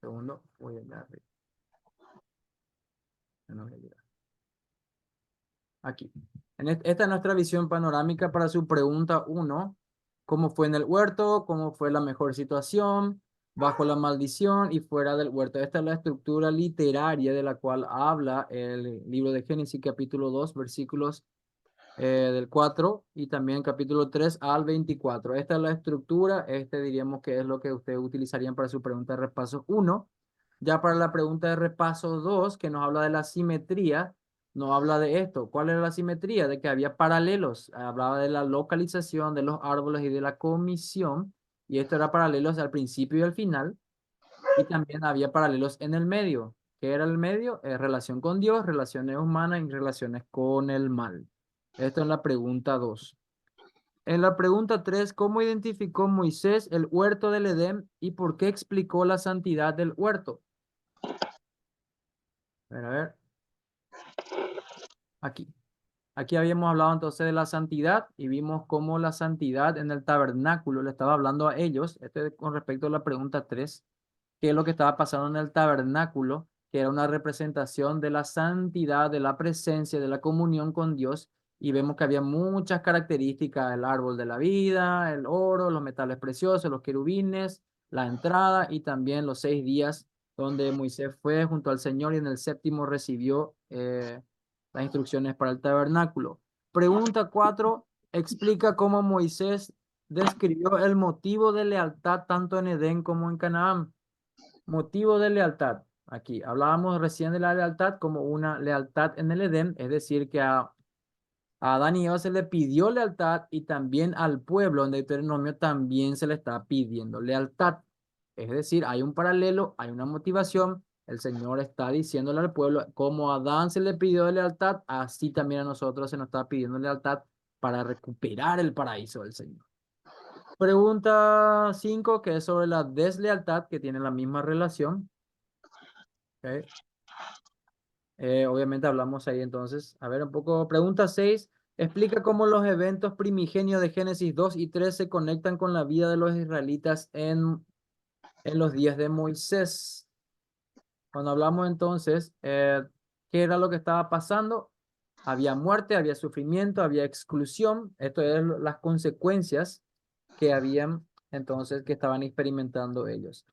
Segundo, voy a darle. No voy a llegar. Aquí. Esta es nuestra visión panorámica para su pregunta uno. ¿Cómo fue en el huerto? ¿Cómo fue la mejor situación? Bajo la maldición y fuera del huerto. Esta es la estructura literaria de la cual habla el libro de Génesis, capítulo 2, versículos del 4 y también capítulo 3 al 24. Esta es la estructura. Diríamos que es lo que ustedes utilizarían para su pregunta de repaso uno. Ya para la pregunta de repaso 2, que nos habla de la simetría, nos habla de esto. ¿Cuál era la simetría? De que había paralelos. Hablaba de la localización de los árboles y de la comisión. y esto era paralelos al principio y al final, y también había paralelos en el medio. ¿Qué era el medio? Relación con Dios, relaciones humanas y relaciones con el mal. Esto es la pregunta 2. En la pregunta 3, ¿cómo identificó Moisés el huerto del Edén y por qué explicó la santidad del huerto? A ver, aquí. Aquí habíamos hablado entonces de la santidad y vimos cómo la santidad en el tabernáculo le estaba hablando a ellos. Esto es con respecto a la pregunta 3, qué es lo que estaba pasando en el tabernáculo, que era una representación de la santidad, de la presencia, de la comunión con Dios. Y vemos que había muchas características: el árbol de la vida, el oro, los metales preciosos, los querubines, la entrada y también los 6 días donde Moisés fue junto al Señor y en el séptimo recibió las instrucciones para el tabernáculo. Pregunta 4, explica cómo Moisés describió el motivo de lealtad tanto en Edén como en Canaán. Motivo de lealtad. Aquí hablábamos recién de la lealtad como una lealtad en el Edén, es decir, que a Adán y Eva se le pidió lealtad y también al pueblo en Deuteronomio también se le está pidiendo lealtad. Es decir, hay un paralelo, hay una motivación. El Señor está diciéndole al pueblo, como a Adán se le pidió lealtad, así también a nosotros se nos está pidiendo lealtad para recuperar el paraíso del Señor. Pregunta 5, que es sobre la deslealtad, que tiene la misma relación. ¿Ok? Obviamente hablamos ahí entonces. A ver, un poco. Pregunta 6. Explica cómo los eventos primigenios de Génesis 2 y 3 se conectan con la vida de los israelitas en los días de Moisés. Cuando hablamos entonces, ¿qué era lo que estaba pasando? Había muerte, había sufrimiento, había exclusión. Esto es las consecuencias que habían entonces, que estaban experimentando ellos.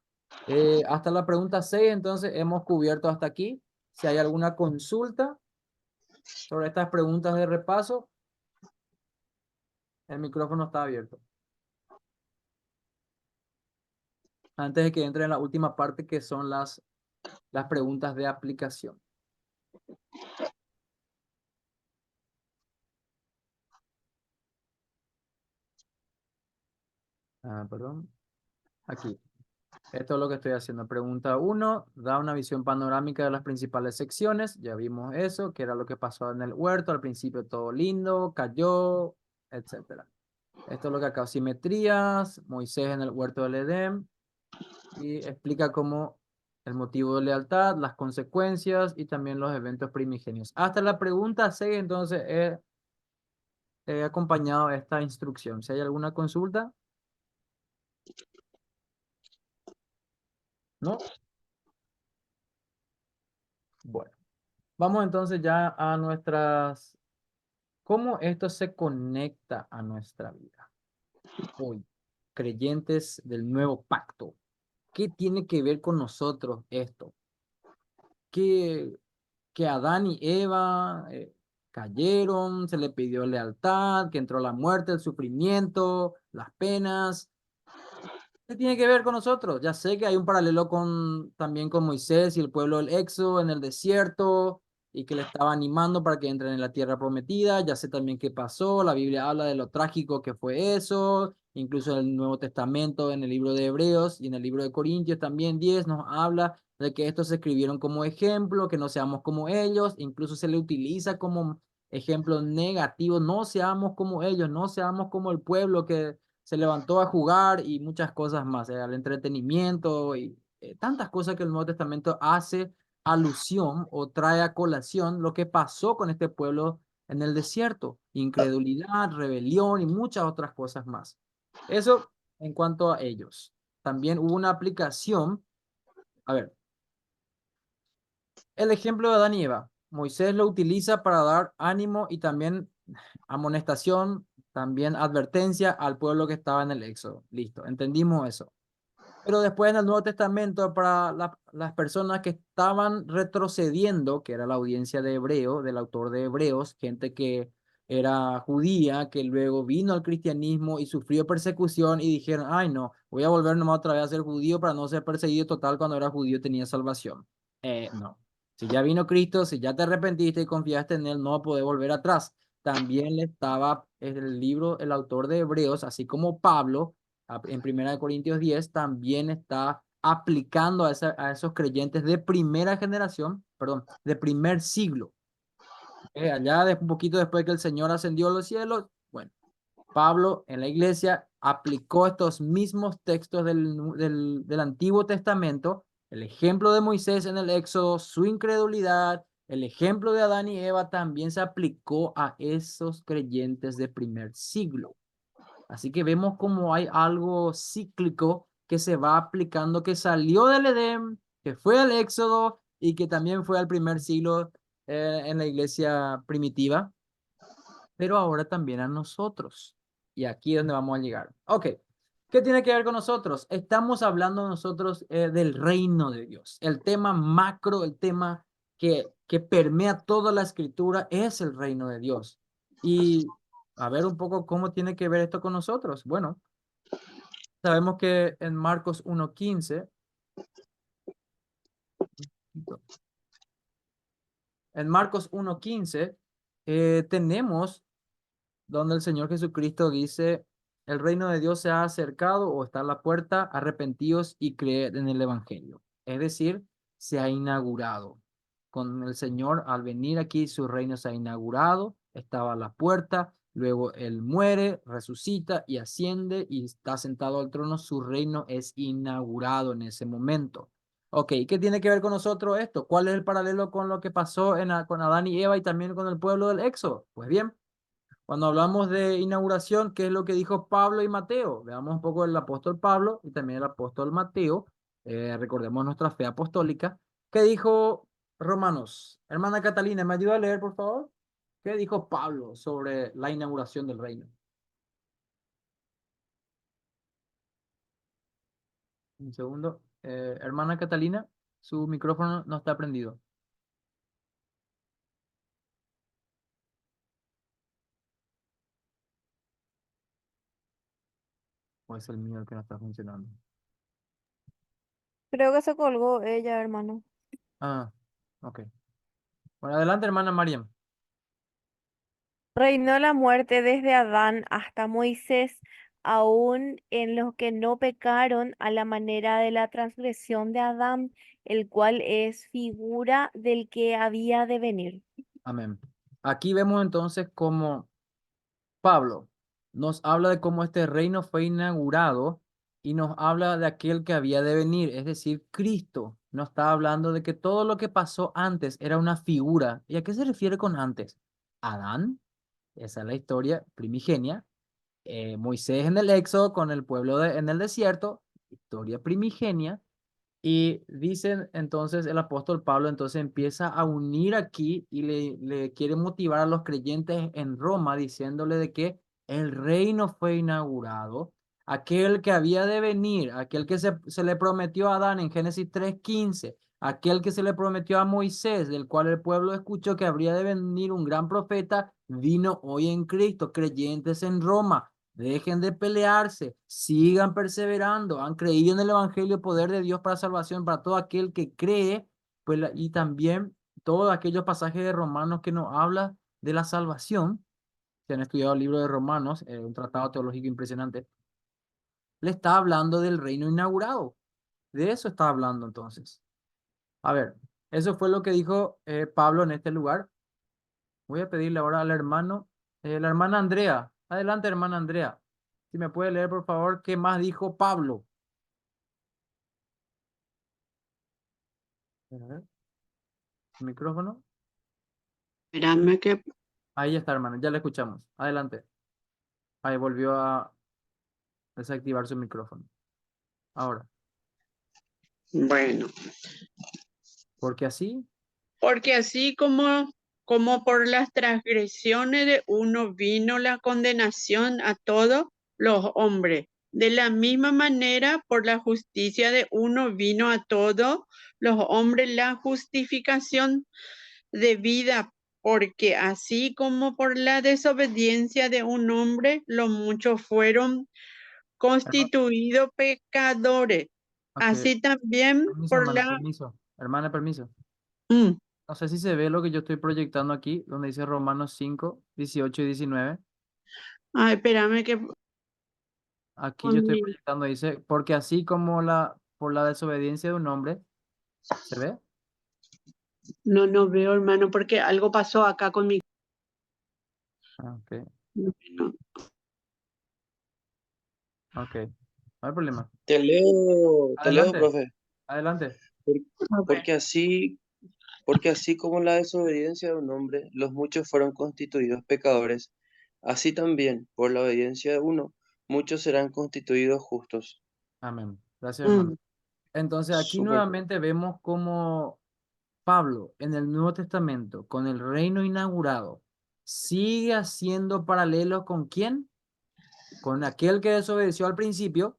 Hasta la pregunta 6 entonces hemos cubierto hasta aquí. Si hay alguna consulta sobre estas preguntas de repaso, el micrófono está abierto. Antes de que entre en la última parte, que son las preguntas de aplicación. Perdón. Aquí. Esto es lo que estoy haciendo. Pregunta 1, da una visión panorámica de las principales secciones. Ya vimos eso, que era lo que pasó en el huerto. Al principio todo lindo, cayó, etcétera. Esto es lo que acá, simetrías, Moisés en el huerto del Edén, y explica cómo el motivo de lealtad, las consecuencias y también los eventos primigenios. Hasta la pregunta 6, entonces, he acompañado esta instrucción. Si hay alguna consulta, ¿no? Bueno, vamos entonces ya a nuestras. ¿Cómo esto se conecta a nuestra vida? Hoy, creyentes del nuevo pacto. ¿Qué tiene que ver con nosotros esto? Que Adán y Eva cayeron, se le pidió lealtad, que entró la muerte, el sufrimiento, las penas. ¿Qué tiene que ver con nosotros? Ya sé que hay un paralelo también con Moisés y el pueblo del Éxodo en el desierto y que le estaba animando para que entren en la tierra prometida. Ya sé también qué pasó. La Biblia habla de lo trágico que fue eso. Incluso en el Nuevo Testamento, en el libro de Hebreos y en el libro de Corintios también 10 nos habla de que estos se escribieron como ejemplo, que no seamos como ellos. Incluso se le utiliza como ejemplo negativo. No seamos como ellos, no seamos como el pueblo que se levantó a jugar y muchas cosas más, al entretenimiento y tantas cosas que el Nuevo Testamento hace alusión o trae a colación lo que pasó con este pueblo en el desierto: incredulidad, rebelión y muchas otras cosas más. Eso en cuanto a ellos. También hubo una aplicación. A ver, el ejemplo de Adán y Eva. Moisés lo utiliza para dar ánimo y también amonestación, también advertencia al pueblo que estaba en el Éxodo. Listo, entendimos eso. Pero después en el Nuevo Testamento, para las personas que estaban retrocediendo, que era la audiencia de Hebreo, del autor de Hebreos, gente que era judía, que luego vino al cristianismo y sufrió persecución y dijeron, ay no, voy a volver nomás otra vez a ser judío para no ser perseguido. Total, cuando era judío tenía salvación. No. Si ya vino Cristo, si ya te arrepentiste y confiaste en Él, no podés volver atrás. También le estaba el libro, el autor de Hebreos, así como Pablo, En 1 Corintios 10 también está aplicando a esos creyentes de primera generación, perdón, de primer siglo. Allá un poquito después que el Señor ascendió a los cielos, bueno, Pablo en la iglesia aplicó estos mismos textos del Antiguo Testamento, el ejemplo de Moisés en el Éxodo, su incredulidad, el ejemplo de Adán y Eva también se aplicó a esos creyentes de primer siglo. Así que vemos como hay algo cíclico que se va aplicando, que salió del Edén, que fue al Éxodo y que también fue al primer siglo en la iglesia primitiva, pero ahora también a nosotros. Y aquí es donde vamos a llegar. Ok, ¿qué tiene que ver con nosotros? Estamos hablando nosotros del reino de Dios. El tema macro, el tema que permea toda la escritura es el reino de Dios. Y a ver un poco cómo tiene que ver esto con nosotros. Bueno, sabemos que en Marcos 1:15, en Marcos 1:15, tenemos donde el Señor Jesucristo dice, el reino de Dios se ha acercado o está a la puerta, arrepentíos y creed en el Evangelio. Es decir, se ha inaugurado. Con el Señor, al venir aquí, su reino se ha inaugurado, estaba a la puerta, luego Él muere, resucita y asciende y está sentado al trono, su reino es inaugurado en ese momento. Ok, ¿qué tiene que ver con nosotros esto? ¿Cuál es el paralelo con lo que pasó con Adán y Eva y también con el pueblo del Éxodo? Pues bien, cuando hablamos de inauguración, ¿qué es lo que dijo Pablo y Mateo? Veamos un poco el apóstol Pablo y también el apóstol Mateo. Recordemos nuestra fe apostólica. ¿Qué dijo Romanos? Hermana Catalina, ¿me ayuda a leer, por favor? ¿Qué dijo Pablo sobre la inauguración del reino? Un segundo. Hermana Catalina, su micrófono no está prendido. O es el mío el que no está funcionando. Creo que se colgó ella, hermano. Ah, ok. Bueno, adelante, hermana Mariam. Reinó la muerte desde Adán hasta Moisés, aun en los que no pecaron a la manera de la transgresión de Adán, el cual es figura del que había de venir. Amén. Aquí vemos entonces cómo Pablo nos habla de cómo este reino fue inaugurado y nos habla de aquel que había de venir, es decir, Cristo. Nos está hablando de que todo lo que pasó antes era una figura. ¿Y a qué se refiere con antes? Adán, esa es la historia primigenia. Moisés en el Éxodo con el pueblo en el desierto, historia primigenia. Y dicen entonces el apóstol Pablo entonces empieza a unir aquí y le quiere motivar a los creyentes en Roma diciéndole de que el reino fue inaugurado, aquel que había de venir, aquel que se le prometió a Adán en Génesis 3:15, aquel que se le prometió a Moisés, del cual el pueblo escuchó que habría de venir un gran profeta, vino hoy en Cristo, creyentes en Roma. Dejen de pelearse, sigan perseverando. Han creído en el Evangelio, poder de Dios para salvación para todo aquel que cree, pues, y también todos aquellos pasajes de Romanos que nos habla de la salvación. Si han estudiado el libro de Romanos, un tratado teológico impresionante, le está hablando del reino inaugurado. De eso está hablando entonces. A ver, eso fue lo que dijo Pablo en este lugar. Voy a pedirle ahora al hermano, la hermana Andrea. Adelante, hermana Andrea. Si me puede leer, por favor, qué más dijo Pablo. A ver, micrófono. Espérame que, Ahí ya está, hermano. Ya le escuchamos. Adelante. Ahí volvió a desactivar su micrófono. Ahora, bueno, porque así, porque así como por las transgresiones de uno vino la condenación a todos los hombres, de la misma manera por la justicia de uno vino a todos los hombres la justificación de vida, porque así como por la desobediencia de un hombre, los muchos fueron hermano, constituidos pecadores. ok, Así también permiso, por hermana, la... permiso. Hermana, permiso. Mm, No sé si se ve lo que yo estoy proyectando aquí, donde dice Romanos 5:18 y 19. espérame que Aquí yo estoy Conmigo. proyectando, dice, porque así como por la desobediencia de un hombre, ¿se ve? No, no veo, hermano, porque algo pasó acá con mi... Ah, ok, No, ok, no hay problema. Te leo, Adelante, profe. adelante. Por- no veo. Porque así, porque así como la desobediencia de un hombre, los muchos fueron constituidos pecadores, así también, por la obediencia de uno, muchos serán constituidos justos. Amén. Gracias, hermano. Mm, Entonces aquí Súper. nuevamente vemos cómo Pablo en el Nuevo Testamento, con el reino inaugurado, sigue haciendo paralelos con quién, con aquel que desobedeció al principio.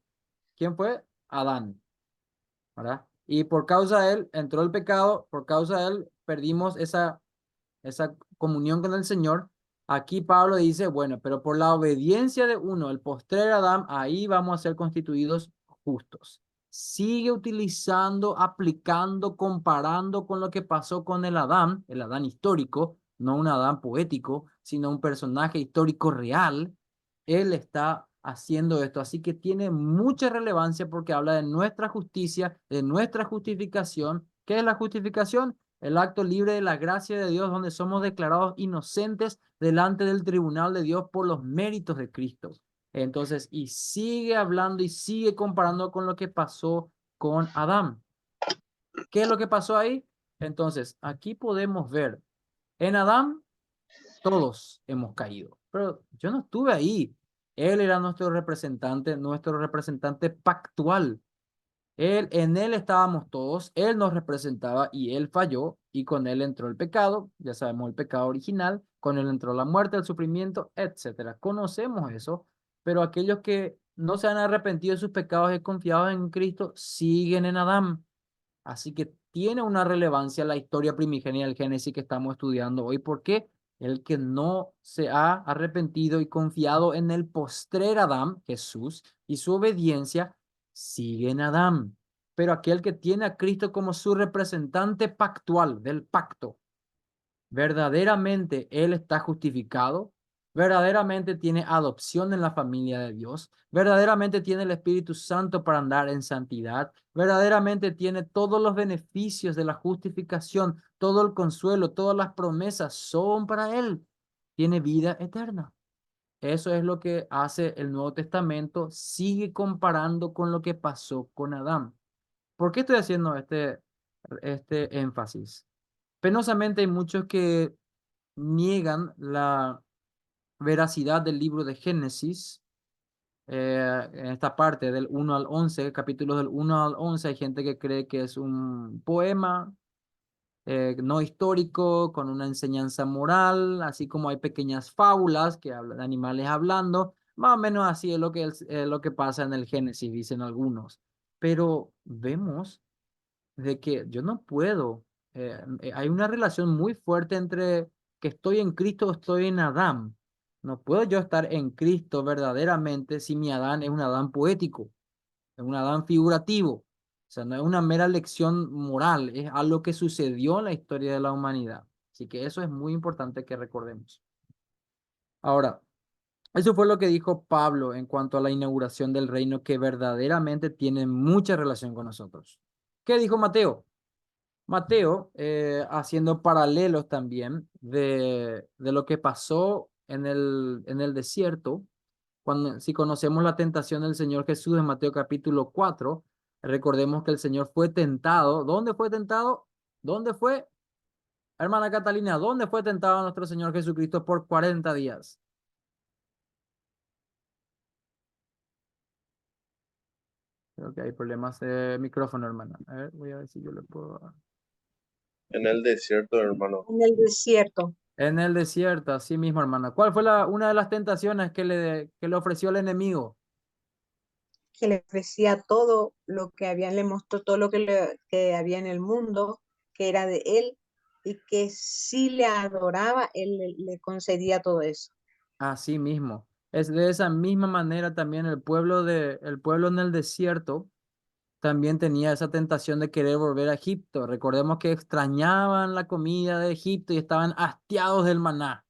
¿Quién fue? Adán, ¿verdad? Y por causa de él entró el pecado, por causa de él perdimos esa comunión con el Señor. Aquí Pablo dice, bueno, pero por la obediencia de uno, el postrer Adán, ahí vamos a ser constituidos justos. Sigue utilizando, aplicando, comparando con lo que pasó con el Adán histórico, no un Adán poético, sino un personaje histórico real. Él está haciendo esto, así que tiene mucha relevancia porque habla de nuestra justicia, de nuestra justificación. ¿Qué es la justificación? El acto libre de la gracia de Dios, donde somos declarados inocentes delante del tribunal de Dios por los méritos de Cristo. Entonces, y sigue hablando y sigue comparando con lo que pasó con Adán. ¿Qué es lo que pasó ahí? Entonces, aquí podemos ver, en Adán todos hemos caído, pero yo no estuve ahí. Él era nuestro representante pactual. En él estábamos todos, él nos representaba y él falló y con él entró el pecado, ya sabemos el pecado original, con él entró la muerte, el sufrimiento, etcétera. Conocemos eso, pero aquellos que no se han arrepentido de sus pecados y confiado en Cristo siguen en Adán. Así que tiene una relevancia la historia primigenia del Génesis que estamos estudiando hoy. ¿Por qué? El que no se ha arrepentido y confiado en el postrer Adán, Jesús, y su obediencia, sigue en Adán. Pero aquel que tiene a Cristo como su representante pactual del pacto, verdaderamente él está justificado, verdaderamente tiene adopción en la familia de Dios, verdaderamente tiene el Espíritu Santo para andar en santidad, verdaderamente tiene todos los beneficios de la justificación, todo el consuelo, todas las promesas son para él, tiene vida eterna. Eso es lo que hace el Nuevo Testamento, sigue comparando con lo que pasó con Adán. ¿Por qué estoy haciendo este énfasis? Penosamente hay muchos que niegan la veracidad del libro de Génesis, en esta parte del 1 al 11, capítulos del 1 al 11, hay gente que cree que es un poema no histórico, con una enseñanza moral, así como hay pequeñas fábulas que hablan de animales hablando, más o menos así es lo que pasa en el Génesis, dicen algunos. Pero vemos de que yo no puedo, hay una relación muy fuerte entre que estoy en Cristo o estoy en Adán. No puedo yo estar en Cristo verdaderamente si mi Adán es un Adán poético, es un Adán figurativo. O sea, no es una mera lección moral, es algo que sucedió en la historia de la humanidad. Así que eso es muy importante que recordemos. Ahora, eso fue lo que dijo Pablo en cuanto a la inauguración del reino que verdaderamente tiene mucha relación con nosotros. ¿Qué dijo Mateo? Mateo, haciendo paralelos también de lo que pasó en el desierto, cuando, si conocemos la tentación del Señor Jesús en Mateo capítulo 4, recordemos que el Señor fue tentado. ¿Dónde fue tentado? ¿Dónde fue, hermana Catalina? ¿Dónde fue tentado nuestro Señor Jesucristo por 40 días? Creo que hay problemas de micrófono, hermana. A ver, voy a ver si yo le puedo... En el desierto, hermano. En el desierto, En el desierto, así mismo, hermana. ¿Cuál fue una de las tentaciones que le ofreció el enemigo? que le ofrecía todo lo que había, le mostró todo lo que había en el mundo, que era de él, y que si le adoraba, él le concedía todo eso. Así mismo. Es de esa misma manera también el pueblo en el desierto también tenía esa tentación de querer volver a Egipto. Recordemos que extrañaban la comida de Egipto y estaban hastiados del maná,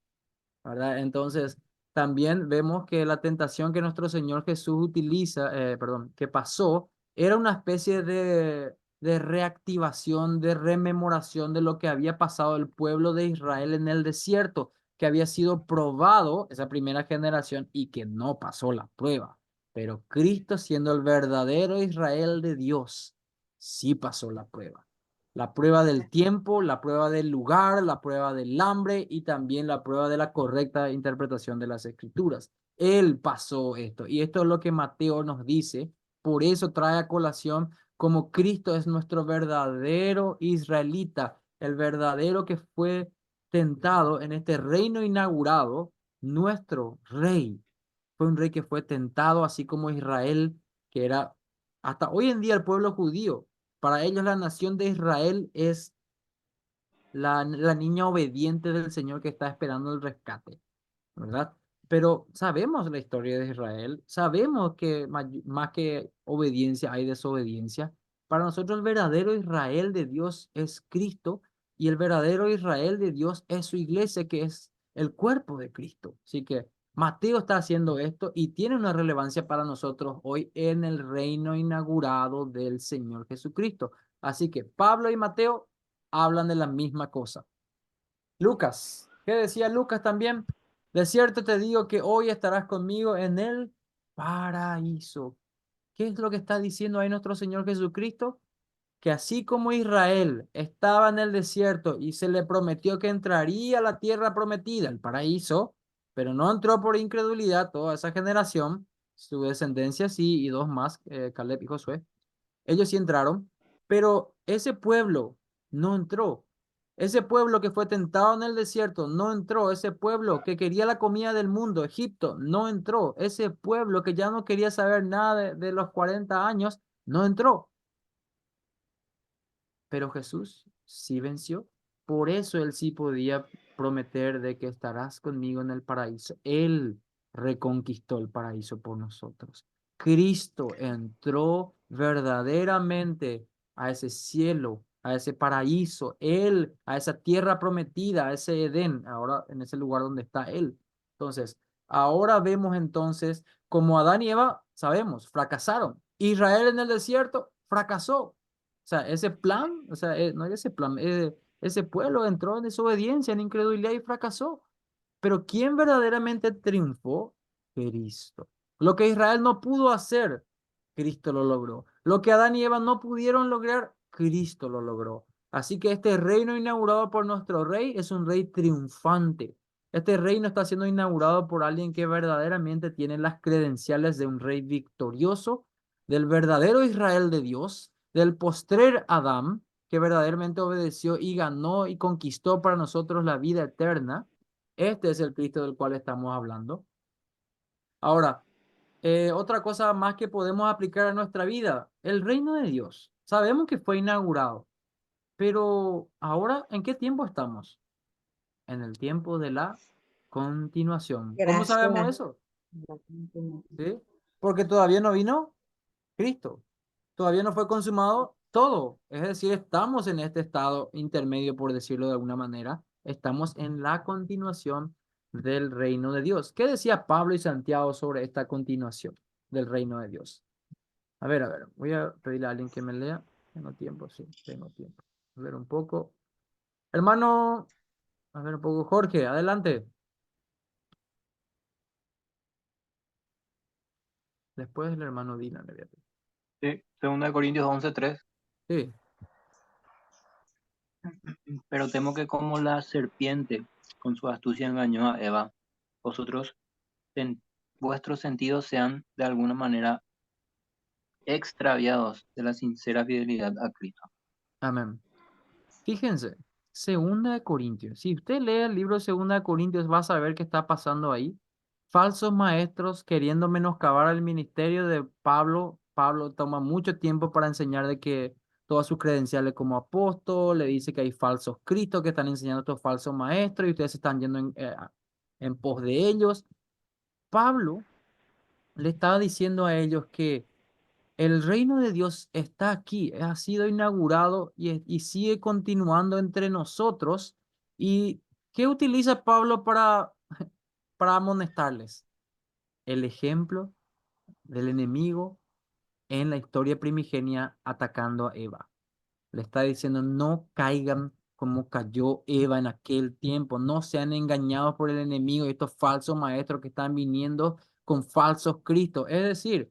¿verdad? Entonces, también vemos que la tentación que nuestro Señor Jesús que pasó, era una especie de reactivación, de rememoración de lo que había pasado el pueblo de Israel en el desierto, que había sido probado esa primera generación y que no pasó la prueba. Pero Cristo, siendo el verdadero Israel de Dios, sí pasó la prueba. La prueba del tiempo, la prueba del lugar, la prueba del hambre y también la prueba de la correcta interpretación de las escrituras. Él pasó esto y esto es lo que Mateo nos dice. Por eso trae a colación como Cristo es nuestro verdadero israelita, el verdadero que fue tentado en este reino inaugurado, nuestro rey. Fue un rey que fue tentado, así como Israel, que era hasta hoy en día el pueblo judío. Para ellos la nación de Israel es la niña obediente del Señor que está esperando el rescate, ¿verdad? Pero sabemos la historia de Israel, sabemos que más que obediencia hay desobediencia. Para nosotros el verdadero Israel de Dios es Cristo y el verdadero Israel de Dios es su iglesia, que es el cuerpo de Cristo. Así que Mateo está haciendo esto y tiene una relevancia para nosotros hoy en el reino inaugurado del Señor Jesucristo. Así que Pablo y Mateo hablan de la misma cosa. Lucas, ¿qué decía Lucas también? De cierto te digo que hoy estarás conmigo en el paraíso. ¿Qué es lo que está diciendo ahí nuestro Señor Jesucristo? Que así como Israel estaba en el desierto y se le prometió que entraría a la tierra prometida, el paraíso, pero no entró por incredulidad toda esa generación, su descendencia sí, y dos más, Caleb y Josué. Ellos sí entraron, pero ese pueblo no entró. Ese pueblo que fue tentado en el desierto no entró. Ese pueblo que quería la comida del mundo, Egipto, no entró. Ese pueblo que ya no quería saber nada de los 40 años, no entró. Pero Jesús sí venció. Por eso él sí podía prometer de que estarás conmigo en el paraíso. Él reconquistó el paraíso por nosotros. Cristo entró verdaderamente a ese cielo, a ese paraíso, él, a esa tierra prometida, a ese Edén, ahora en ese lugar donde está él. Entonces, ahora vemos entonces como Adán y Eva, sabemos, fracasaron. Israel en el desierto fracasó. O sea, ese plan, o sea, no era ese plan, ese pueblo entró en desobediencia, en incredulidad y fracasó. Pero ¿quién verdaderamente triunfó? Cristo. Lo que Israel no pudo hacer, Cristo lo logró. Lo que Adán y Eva no pudieron lograr, Cristo lo logró. Así que este reino inaugurado por nuestro rey es un rey triunfante. Este reino está siendo inaugurado por alguien que verdaderamente tiene las credenciales de un rey victorioso, del verdadero Israel de Dios, del postrer Adán, que verdaderamente obedeció y ganó y conquistó para nosotros la vida eterna. Este es el Cristo del cual estamos hablando. Ahora, otra cosa más que podemos aplicar a nuestra vida, el reino de Dios. Sabemos que fue inaugurado, pero ahora, ¿en qué tiempo estamos? En el tiempo de la continuación. ¿Cómo sabemos Gracias. eso? ¿Sí? Porque todavía no vino Cristo. Todavía no fue consumado todo. Es decir, estamos en este estado intermedio, por decirlo de alguna manera. Estamos en la continuación del reino de Dios. ¿Qué decía Pablo y Santiago sobre esta continuación del reino de Dios? A ver, voy a pedirle a alguien que me lea. Tengo tiempo, sí, tengo tiempo. A ver un poco. Hermano, a ver un poco, Jorge, adelante. Después el hermano Dylan le voy a pedir. Sí, 2 Corintios 11:3. Sí, Pero temo que como la serpiente con su astucia engañó a Eva, vosotros, en vuestros sentidos sean de alguna manera extraviados de la sincera fidelidad a Cristo. amén. Fíjense, Segunda de Corintios. Si usted lee el libro de Segunda de Corintios, va a saber qué está pasando ahí. Falsos maestros queriendo menoscabar al ministerio de Pablo. Pablo toma mucho tiempo para enseñar de que todas sus credenciales como apóstol, le dice que hay falsos cristos que están enseñando a estos falsos maestros y ustedes se están yendo en pos de ellos. Pablo le estaba diciendo a ellos que el reino de Dios está aquí, ha sido inaugurado y sigue continuando entre nosotros. ¿Y qué utiliza Pablo para amonestarles. El ejemplo del enemigo en la historia primigenia atacando a Eva. Le está diciendo, no caigan como cayó Eva en aquel tiempo, no sean engañados por el enemigo y estos falsos maestros que están viniendo con falsos Cristos. Es decir,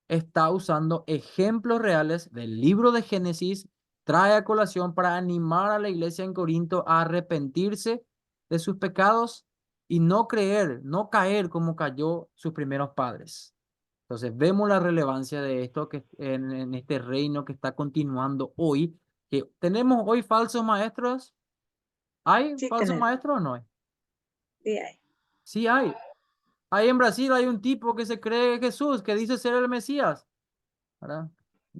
está usando ejemplos reales del libro de Génesis, trae a colación para animar a la iglesia en Corinto a arrepentirse de sus pecados y no creer, no caer como cayó sus primeros padres. Entonces vemos la relevancia de esto que en este reino que está continuando hoy, que tenemos hoy falsos maestros. ¿Hay Sí, falsos tenemos. maestros o no hay? Sí, hay. Sí hay. Ahí en Brasil hay un tipo que se cree Jesús, que dice ser el Mesías, ¿verdad?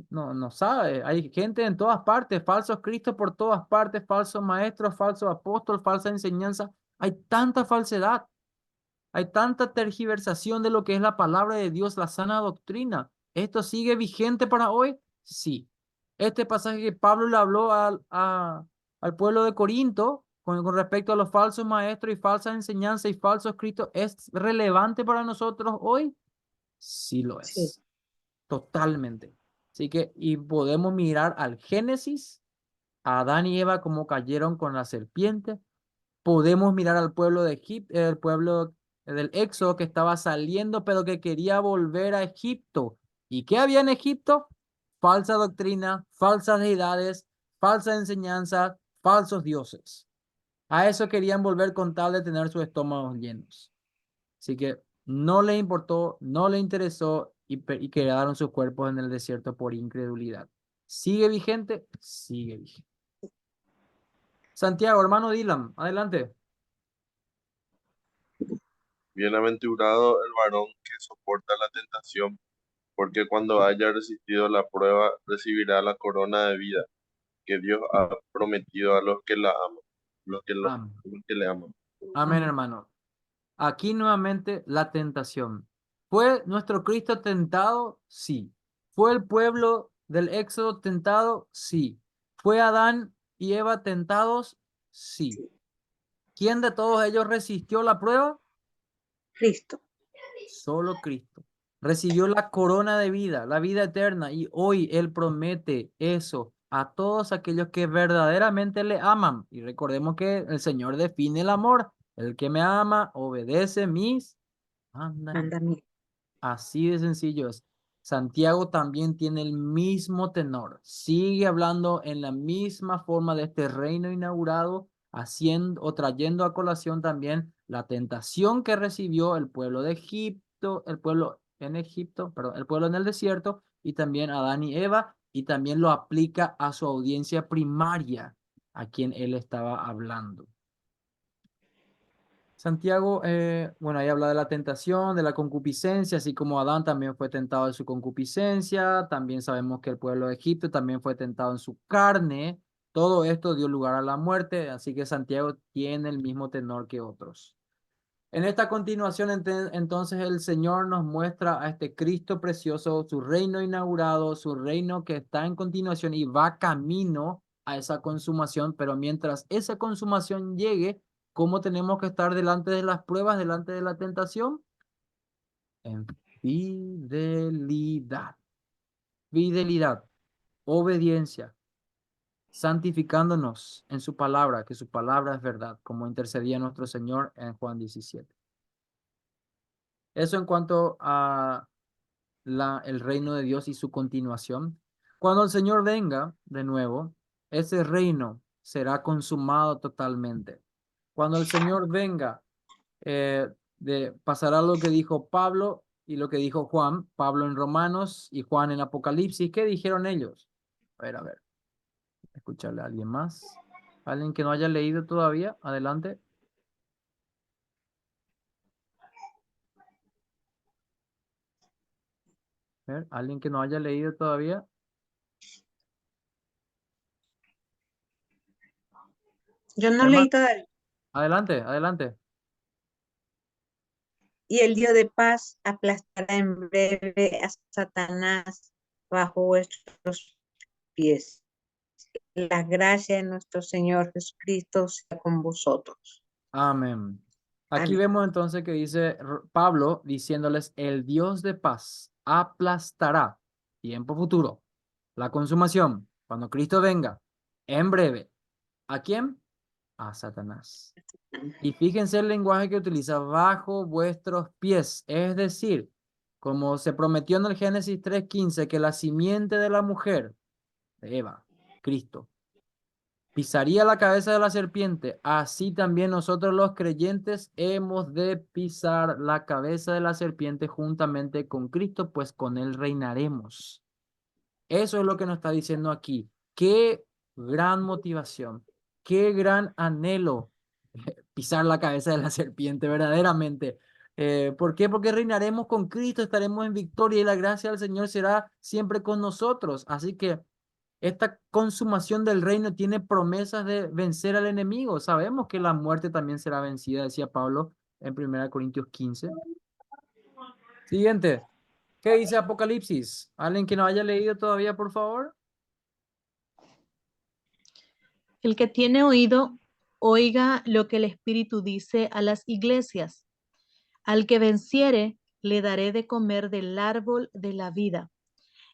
No, no sabe. Hay gente en todas partes, falsos cristos por todas partes, falsos maestros, falsos apóstoles, falsa enseñanza. Hay tanta falsedad. Hay tanta tergiversación de lo que es la palabra de Dios, la sana doctrina. ¿Esto sigue vigente para hoy? Sí. Este pasaje que Pablo le habló al pueblo de Corinto con respecto a los falsos maestros y falsas enseñanzas y falsos cristos, ¿es relevante para nosotros hoy? Sí lo Sí, es. Totalmente. Así que, y podemos mirar al Génesis, a Adán y Eva como cayeron con la serpiente. Podemos mirar al pueblo de Egipto, el pueblo del Éxodo que estaba saliendo, pero que quería volver a Egipto. ¿Y qué había en Egipto? Falsa doctrina, falsas deidades, falsas enseñanzas, falsos dioses. A eso querían volver con tal de tener sus estómagos llenos. Así que no le importó, no le interesó y quedaron sus cuerpos en el desierto por incredulidad. ¿Sigue vigente? Sigue vigente. Santiago, hermano Dylan, adelante. Bienaventurado el varón que soporta la tentación, porque cuando haya resistido la prueba, recibirá la corona de vida que Dios ha prometido a los que la aman, Amén. los que le aman. Amén, hermano. Aquí nuevamente la tentación. ¿Fue nuestro Cristo tentado? Sí. ¿Fue el pueblo del Éxodo tentado? Sí. ¿Fue Adán y Eva tentados? Sí. ¿Quién de todos ellos resistió la prueba? Cristo. Solo Cristo. Recibió la corona de vida, la vida eterna, y hoy Él promete eso a todos aquellos que verdaderamente le aman. Y recordemos que el Señor define el amor. El que me ama obedece mis mandamientos. Mandamiento. Así de sencillo es. Santiago también tiene el mismo tenor. Sigue hablando en la misma forma de este reino inaugurado, haciendo o trayendo a colación también la tentación que recibió el pueblo de Egipto, el pueblo en Egipto, perdón, el pueblo en el desierto, y también Adán y Eva, y también lo aplica a su audiencia primaria, a quien él estaba hablando. Santiago, bueno, ahí habla de la tentación, de la concupiscencia, así como Adán también fue tentado en su concupiscencia, también sabemos que el pueblo de Egipto también fue tentado en su carne, todo esto dio lugar a la muerte, así que Santiago tiene el mismo tenor que otros. En esta continuación, entonces, el Señor nos muestra a este Cristo precioso, su reino inaugurado, su reino que está en continuación y va camino a esa consumación, pero mientras esa consumación llegue, ¿cómo tenemos que estar delante de las pruebas, delante de la tentación? En fidelidad, fidelidad, obediencia, santificándonos en su palabra, que su palabra es verdad, como intercedía nuestro Señor en Juan 17. Eso en cuanto a el reino de Dios y su continuación. Cuando el Señor venga de nuevo, ese reino será consumado totalmente. Cuando el Señor venga, pasará lo que dijo Pablo y lo que dijo Juan, Pablo en Romanos y Juan en Apocalipsis. ¿Qué dijeron ellos? A ver, escucharle a alguien más. ¿Alguien que no haya leído todavía? Adelante. A ver, ¿alguien que no haya leído todavía? Yo no Hermano, leí todavía. adelante, adelante. Y el Dios de paz aplastará en breve a Satanás bajo vuestros pies. La gracia de nuestro Señor Jesucristo sea con vosotros. Amén. Aquí Amén. vemos entonces que dice Pablo diciéndoles, el Dios de paz aplastará, tiempo futuro, la consumación, cuando Cristo venga, en breve. ¿A quién? A Satanás. Y fíjense el lenguaje que utiliza, bajo vuestros pies. Es decir, como se prometió en el Génesis 3:15, que la simiente de la mujer, de Eva, Cristo, pisaría la cabeza de la serpiente. Así también nosotros los creyentes hemos de pisar la cabeza de la serpiente juntamente con Cristo, pues con él reinaremos. Eso es lo que nos está diciendo aquí. Qué gran motivación, qué gran anhelo pisar la cabeza de la serpiente, verdaderamente. ¿Por qué? Porque reinaremos con Cristo, estaremos en victoria y la gracia del Señor será siempre con nosotros. Así que esta consumación del reino tiene promesas de vencer al enemigo. Sabemos que la muerte también será vencida, decía Pablo en 1 Corintios 15. Siguiente. ¿Qué dice Apocalipsis? ¿Alguien que no haya leído todavía, por favor? El que tiene oído, oiga lo que el Espíritu dice a las iglesias. Al que venciere, le daré de comer del árbol de la vida,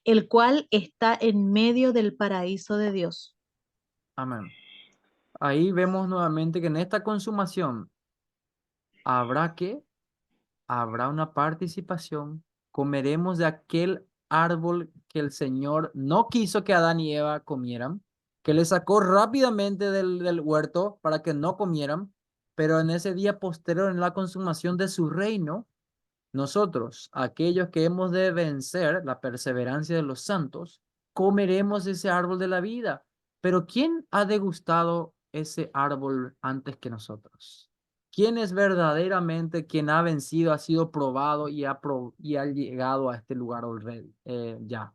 el cual está en medio del paraíso de Dios. Amén. Ahí vemos nuevamente que en esta consumación habrá que, habrá una participación. Comeremos de aquel árbol que el Señor no quiso que Adán y Eva comieran, que le sacó rápidamente del huerto para que no comieran, pero en ese día posterior, en la consumación de su reino, nosotros, aquellos que hemos de vencer la perseverancia de los santos, comeremos ese árbol de la vida. Pero ¿quién ha degustado ese árbol antes que nosotros? ¿Quién es verdaderamente quien ha vencido, ha sido probado y ha llegado a este lugar already? Ya.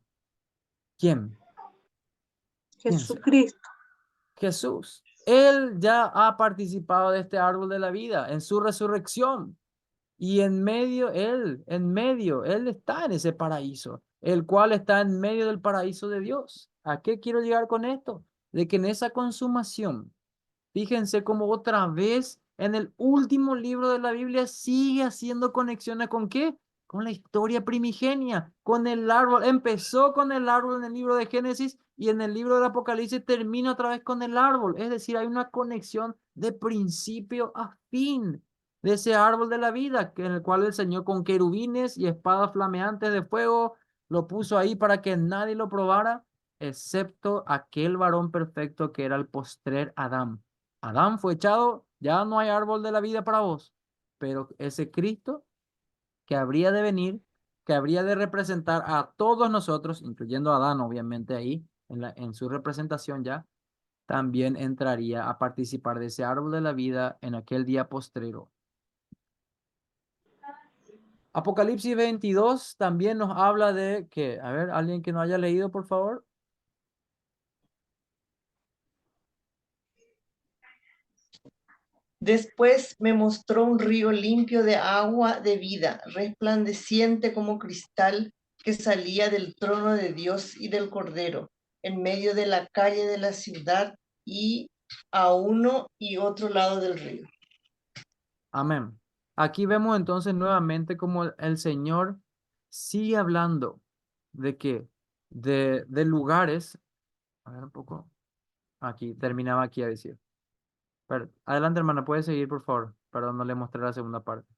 ¿Quién? ¿Quién será? Jesucristo. Jesús. Él ya ha participado de este árbol de la vida en su resurrección. Y él está en ese paraíso, el cual está en medio del paraíso de Dios. ¿A qué quiero llegar con esto? De que en esa consumación, fíjense cómo otra vez en el último libro de la Biblia sigue haciendo conexiones con ¿qué? Con la historia primigenia, con el árbol. Empezó con el árbol en el libro de Génesis y en el libro del Apocalipsis termina otra vez con el árbol. Es decir, hay una conexión de principio a fin de ese árbol de la vida, en el cual el Señor con querubines y espadas flameantes de fuego lo puso ahí para que nadie lo probara, excepto aquel varón perfecto que era el postrer Adán. Adán fue echado, ya no hay árbol de la vida para vos, pero ese Cristo que habría de venir, que habría de representar a todos nosotros, incluyendo a Adán, obviamente ahí, en su representación ya, también entraría a participar de ese árbol de la vida en aquel día postrero. Apocalipsis 22 también nos habla de que, a ver, alguien que no haya leído, por favor. Después me mostró un río limpio de agua de vida, resplandeciente como cristal, que salía del trono de Dios y del Cordero, en medio de la calle de la ciudad y a uno y otro lado del río. Amén. Aquí vemos entonces nuevamente como el Señor sigue hablando de que, de lugares, a ver un poco, aquí, terminaba aquí a decir. Pero, adelante, hermana, puede seguir, por favor. Perdón, no le mostré la segunda parte.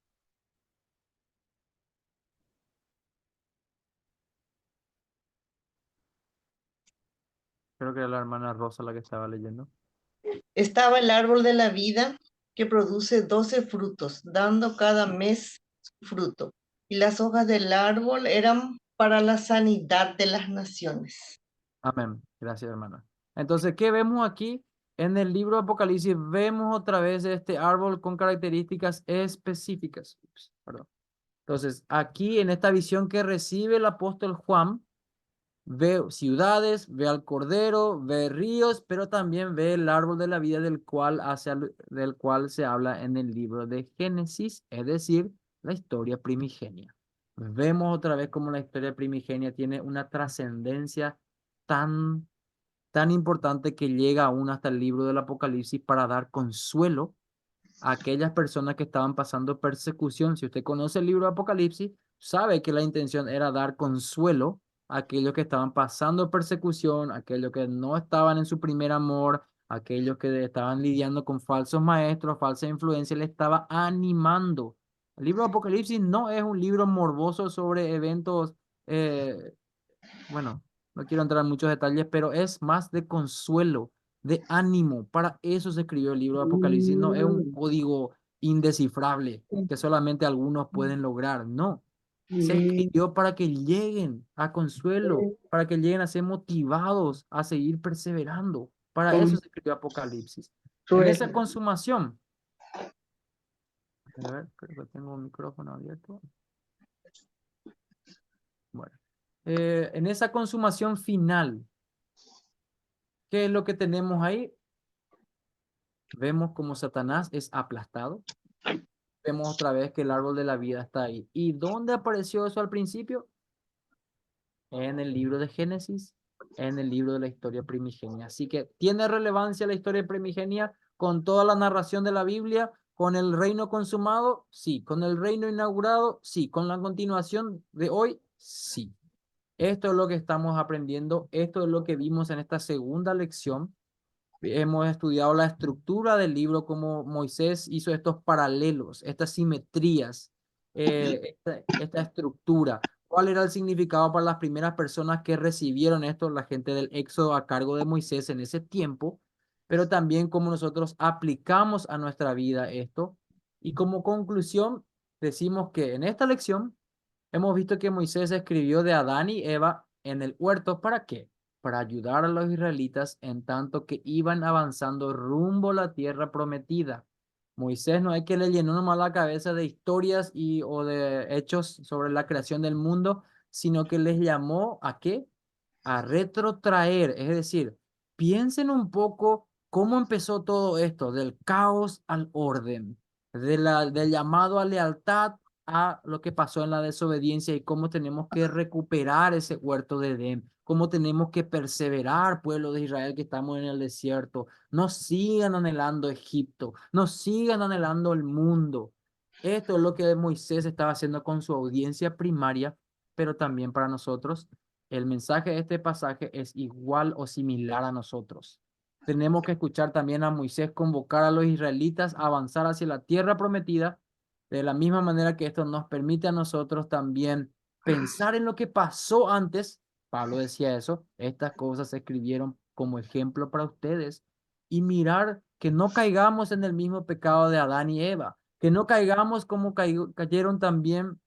Creo que era la hermana Rosa la que estaba leyendo. Estaba el árbol de la vida que produce 12 frutos, dando cada mes su fruto. Y las hojas del árbol eran para la sanidad de las naciones. Amén. Gracias, hermana. Entonces, ¿qué vemos aquí? En el libro de Apocalipsis vemos otra vez este árbol con características específicas. Ups, perdón. Entonces, aquí en esta visión que recibe el apóstol Juan, ve ciudades, ve al Cordero, ve ríos, pero también ve el árbol de la vida del cual se habla en el libro de Génesis, es decir, la historia primigenia. Vemos otra vez cómo la historia primigenia tiene una trascendencia tan, tan importante que llega aún hasta el libro del Apocalipsis para dar consuelo a aquellas personas que estaban pasando persecución. Si usted conoce el libro de Apocalipsis, sabe que la intención era dar consuelo a aquellos que estaban pasando persecución, aquellos que no estaban en su primer amor, aquellos que estaban lidiando con falsos maestros, falsa influencia, le estaba animando. El libro de Apocalipsis no es un libro morboso sobre eventos, eh, bueno, no quiero entrar en muchos detalles, pero es más de consuelo, de ánimo. Para eso se escribió el libro de Apocalipsis. No es un código indescifrable que solamente algunos pueden lograr. No, se escribió para que lleguen a consuelo, para que lleguen a ser motivados a seguir perseverando. Para eso se escribió Apocalipsis. En esa consumación, a ver, creo que tengo un micrófono abierto. Bueno, en esa consumación final, ¿qué es lo que tenemos ahí? Vemos como Satanás es aplastado. Vemos otra vez que el árbol de la vida está ahí. ¿Y dónde apareció eso al principio? En el libro de Génesis, en el libro de la historia primigenia. Así que, ¿tiene relevancia la historia primigenia con toda la narración de la Biblia? ¿Con el reino consumado? Sí. ¿Con el reino inaugurado? Sí. ¿Con la continuación de hoy? Sí. Esto es lo que estamos aprendiendo. Esto es lo que vimos en esta segunda lección. Hemos estudiado la estructura del libro, cómo Moisés hizo estos paralelos, estas simetrías, esta estructura. ¿Cuál era el significado para las primeras personas que recibieron esto, la gente del Éxodo a cargo de Moisés en ese tiempo? Pero también cómo nosotros aplicamos a nuestra vida esto. Y como conclusión, decimos que en esta lección hemos visto que Moisés escribió de Adán y Eva en el huerto. ¿Para qué? Para ayudar a los israelitas en tanto que iban avanzando rumbo a la tierra prometida. Moisés no hay que le llenó nomás la cabeza de historias o de hechos sobre la creación del mundo, sino que les llamó ¿a qué? A retrotraer, es decir, piensen un poco cómo empezó todo esto, del caos al orden, del llamado a lealtad a lo que pasó en la desobediencia y cómo tenemos que recuperar ese huerto de Edén, cómo tenemos que perseverar, pueblo de Israel que estamos en el desierto. No sigan anhelando Egipto, no sigan anhelando el mundo. Esto es lo que Moisés estaba haciendo con su audiencia primaria, pero también para nosotros. El mensaje de este pasaje es igual o similar a nosotros. Tenemos que escuchar también a Moisés convocar a los israelitas a avanzar hacia la tierra prometida, de la misma manera que esto nos permite a nosotros también pensar en lo que pasó antes. Pablo decía eso, estas cosas se escribieron como ejemplo para ustedes y mirar que no caigamos en el mismo pecado de Adán y Eva, que no caigamos como cayeron también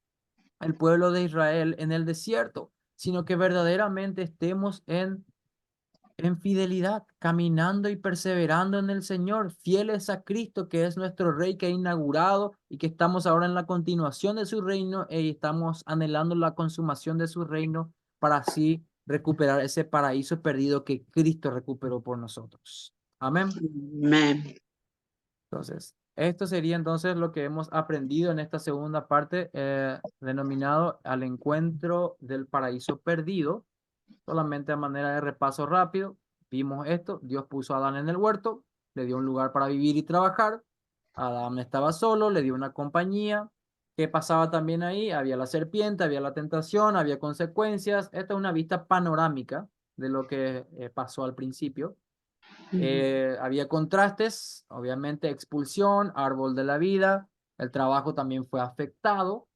el pueblo de Israel en el desierto, sino que verdaderamente estemos en fidelidad, caminando y perseverando en el Señor, fieles a Cristo, que es nuestro Rey que ha inaugurado y que estamos ahora en la continuación de su reino y estamos anhelando la consumación de su reino para así recuperar ese paraíso perdido que Cristo recuperó por nosotros. Amén. Amén. Entonces, esto sería entonces lo que hemos aprendido en esta segunda parte, denominado al encuentro del paraíso perdido. Solamente a manera de repaso rápido, vimos esto: Dios puso a Adán en el huerto, le dio un lugar para vivir y trabajar. Adán estaba solo, le dio una compañía. ¿Qué pasaba también ahí? Había la serpiente, había la tentación, había consecuencias. Esta es una vista panorámica de lo que pasó al principio. Había contrastes, obviamente expulsión, árbol de la vida, el trabajo también fue afectado,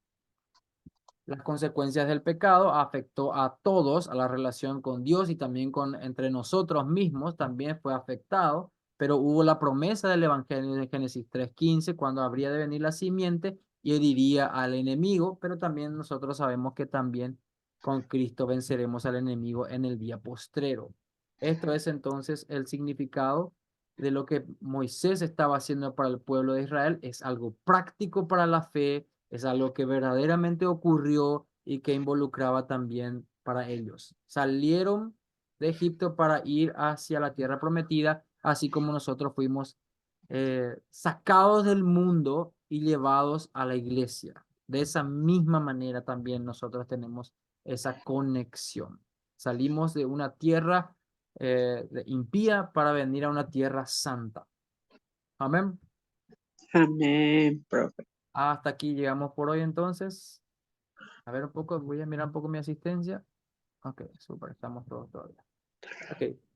las consecuencias del pecado afectó a todos, a la relación con Dios y también entre nosotros mismos también fue afectado, pero hubo la promesa del Evangelio de Génesis 3:15, cuando habría de venir la simiente y heriría al enemigo, pero también nosotros sabemos que también con Cristo venceremos al enemigo en el día postrero. Esto es entonces el significado de lo que Moisés estaba haciendo para el pueblo de Israel. Es algo práctico para la fe, es algo que verdaderamente ocurrió y que involucraba también para ellos. Salieron de Egipto para ir hacia la tierra prometida, así como nosotros fuimos sacados del mundo y llevados a la iglesia. De esa misma manera también nosotros tenemos esa conexión. Salimos de una tierra impía para venir a una tierra santa. Amén. Amén, profe. Hasta aquí llegamos por hoy entonces. A ver un poco, voy a mirar un poco mi asistencia. Ok, súper, estamos todos todavía. Ok.